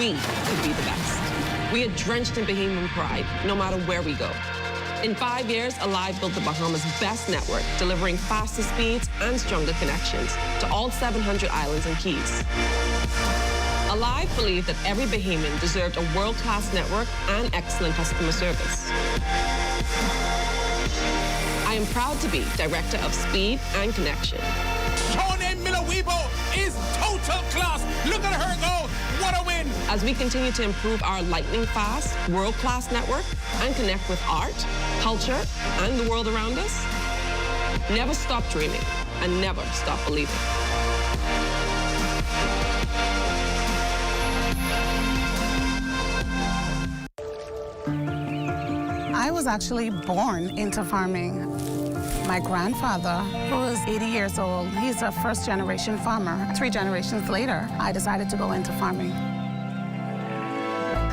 we could be the best. We are drenched in Bahamian pride, no matter where we go. In 5 years, Alive built the Bahamas' best network, delivering faster speeds and stronger connections to all 700 islands and keys. Alive believed that every Bahamian deserved a world-class network and excellent customer service. I am proud to be Director of Speed and Connection. Tony Miller-Weibo is total class. Look at her go. What a win. As we continue to improve our lightning-fast, world-class network and connect with art, culture, and the world around us, never stop dreaming and never stop believing. I was actually born into farming. My grandfather, who was 80 years old, he's a first-generation farmer. 3 generations later, I decided to go into farming.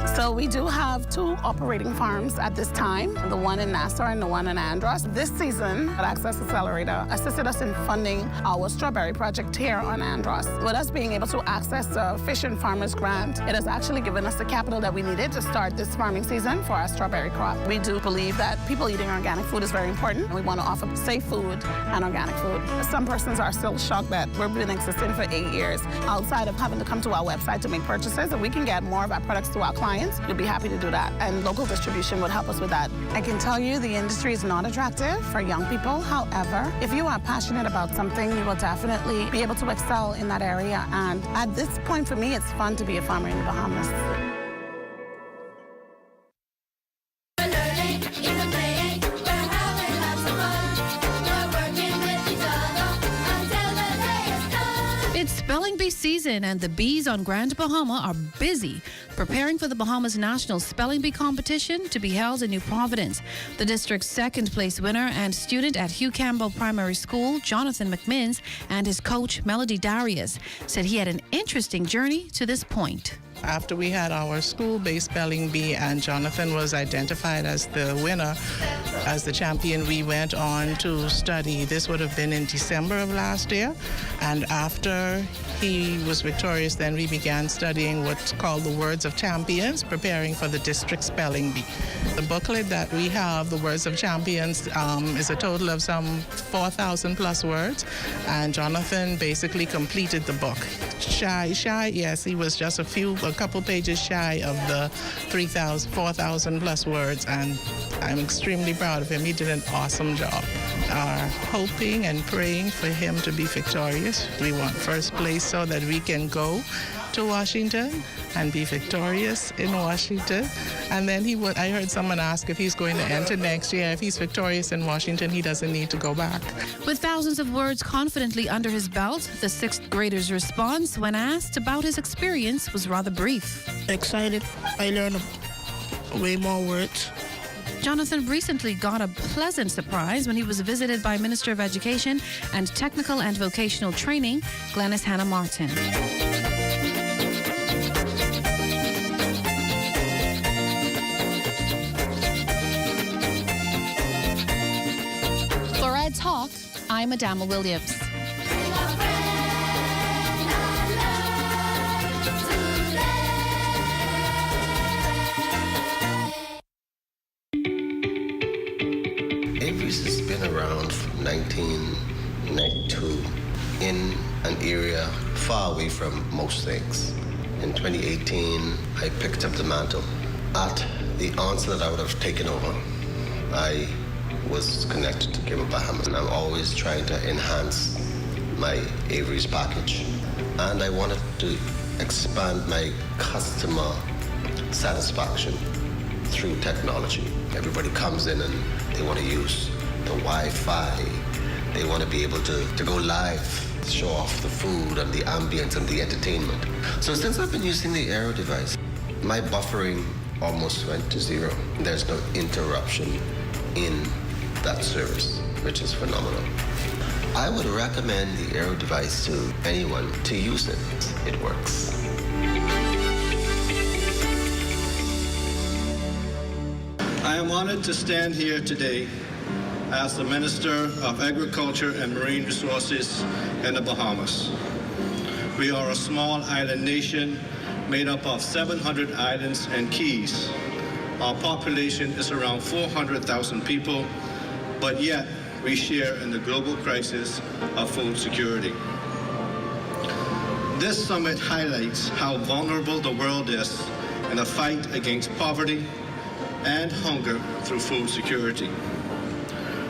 So we do have 2 operating farms at this time, the one in Nassau and the one in Andros. This season, Access Accelerator assisted us in funding our strawberry project here on Andros. With us being able to access the Fish and Farmers Grant, it has actually given us the capital that we needed to start this farming season for our strawberry crop. We do believe that people eating organic food is very important. We want to offer safe food and organic food. Some persons are still shocked that we've been existing for 8 years. Outside of having to come to our website to make purchases, if we can get more of our products to our clients, we'd be happy to do that. And local distribution would help us with that. I can tell you the industry is not attractive for young people. However, if you are passionate about something, you will definitely be able to excel in that area. And at this point, for me, it's fun to be a farmer in the Bahamas. It's spelling bee season, and the bees on Grand Bahama are busy preparing for the Bahamas National Spelling Bee Competition to be held in New Providence. The district's second-place winner and student at Hugh Campbell Primary School, Jonathan McMinns, and his coach, Melody Darius, said he had an interesting journey to this point. After we had our school-based spelling bee and Jonathan was identified as the winner, as the champion, we went on to study. This would have been in December of last year. And after he was victorious, then we began studying what's called the Words of Champions, preparing for the district spelling bee. The booklet that we have, the Words of Champions, is a total of some 4,000 plus words. And Jonathan basically completed the book. Shy, yes, he was just a couple pages shy of the 4,000 plus words, and I'm extremely proud of him. He did an awesome job. Are hoping and praying for him to be victorious. We want first place so that we can go to Washington and be victorious in Washington. And then I heard someone ask if he's going to enter next year. If he's victorious in Washington, he doesn't need to go back. With thousands of words confidently under his belt, the 6th grader's response when asked about his experience was rather brief. Excited. I learned way more words. Jonathan recently got a pleasant surprise when he was visited by Minister of Education and Technical and Vocational Training, Glenys Hannah Martin. For Red Talk, I'm Adama Williams. Avery's has been around from 1992 in an area far away from most things. In 2018, I picked up the mantle. At the onset that I would have taken over, I was connected to China-Bahamas, and I'm always trying to enhance my Avery's package. And I wanted to expand my customer satisfaction through technology. Everybody comes in and they want to use the Wi-Fi. They want to be able to go live, show off the food and the ambience and the entertainment. So since I've been using the Aero device, my buffering almost went to 0. There's no interruption in that service, which is phenomenal. I would recommend the Aero device to anyone to use it. It works. I am honored to stand here today as the Minister of Agriculture and Marine Resources in the Bahamas. We are a small island nation made up of 700 islands and keys. Our population is around 400,000 people, but yet we share in the global crisis of food security. This summit highlights how vulnerable the world is in the fight against poverty and hunger through food security.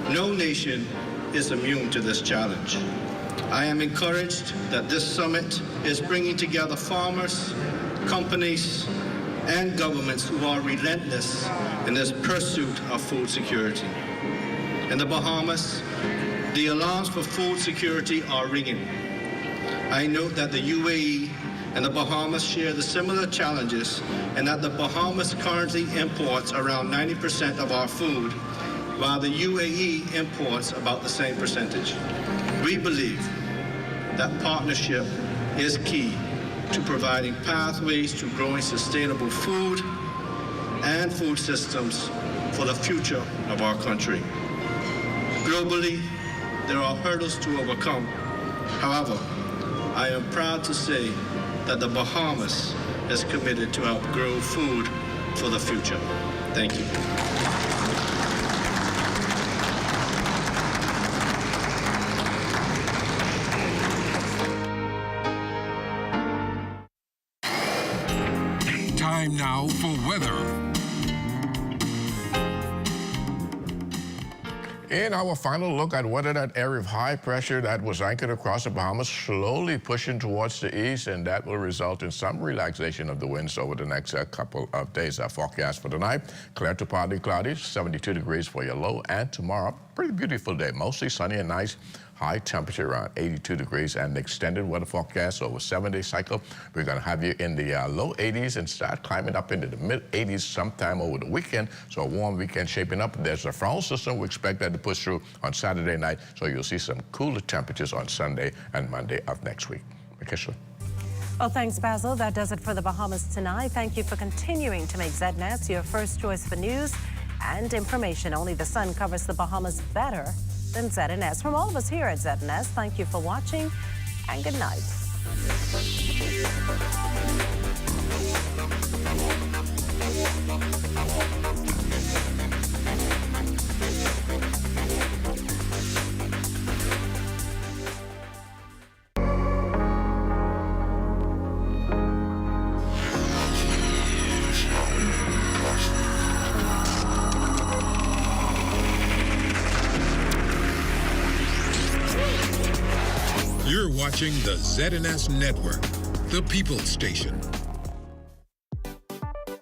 No nation is immune to this challenge. I am encouraged that this summit is bringing together farmers, companies, and governments who are relentless in this pursuit of food security. In the Bahamas, the alarms for food security are ringing. I note that the UAE and the Bahamas share the similar challenges, and that the Bahamas currently imports around 90% of our food, while the UAE imports about the same percentage. We believe that partnership is key to providing pathways to growing sustainable food and food systems for the future of our country. Globally, there are hurdles to overcome. However, I am proud to say that the Bahamas is committed to help grow food for the future. Thank you. Time now for weather. In our final look at weather, that area of high pressure that was anchored across the Bahamas slowly pushing towards the east, and that will result in some relaxation of the winds over the next couple of days. Our forecast for tonight, clear to partly cloudy, 72 degrees for your low, and tomorrow, pretty beautiful day, mostly sunny and nice. High temperature around 82 degrees, and the extended weather forecast over a 7-day cycle. We're going to have you in the low 80s and start climbing up into the mid 80s sometime over the weekend. So a warm weekend shaping up. There's a frontal system. We expect that to push through on Saturday night. So you'll see some cooler temperatures on Sunday and Monday of next week. Mikeshla. Well, thanks, Basil. That does it for the Bahamas tonight. Thank you for continuing to make ZNS your first choice for news and information. Only the sun covers the Bahamas better than ZNS. From all of us here at ZNS, thank you for watching and good night. You're watching the ZNS Network, the People's Station.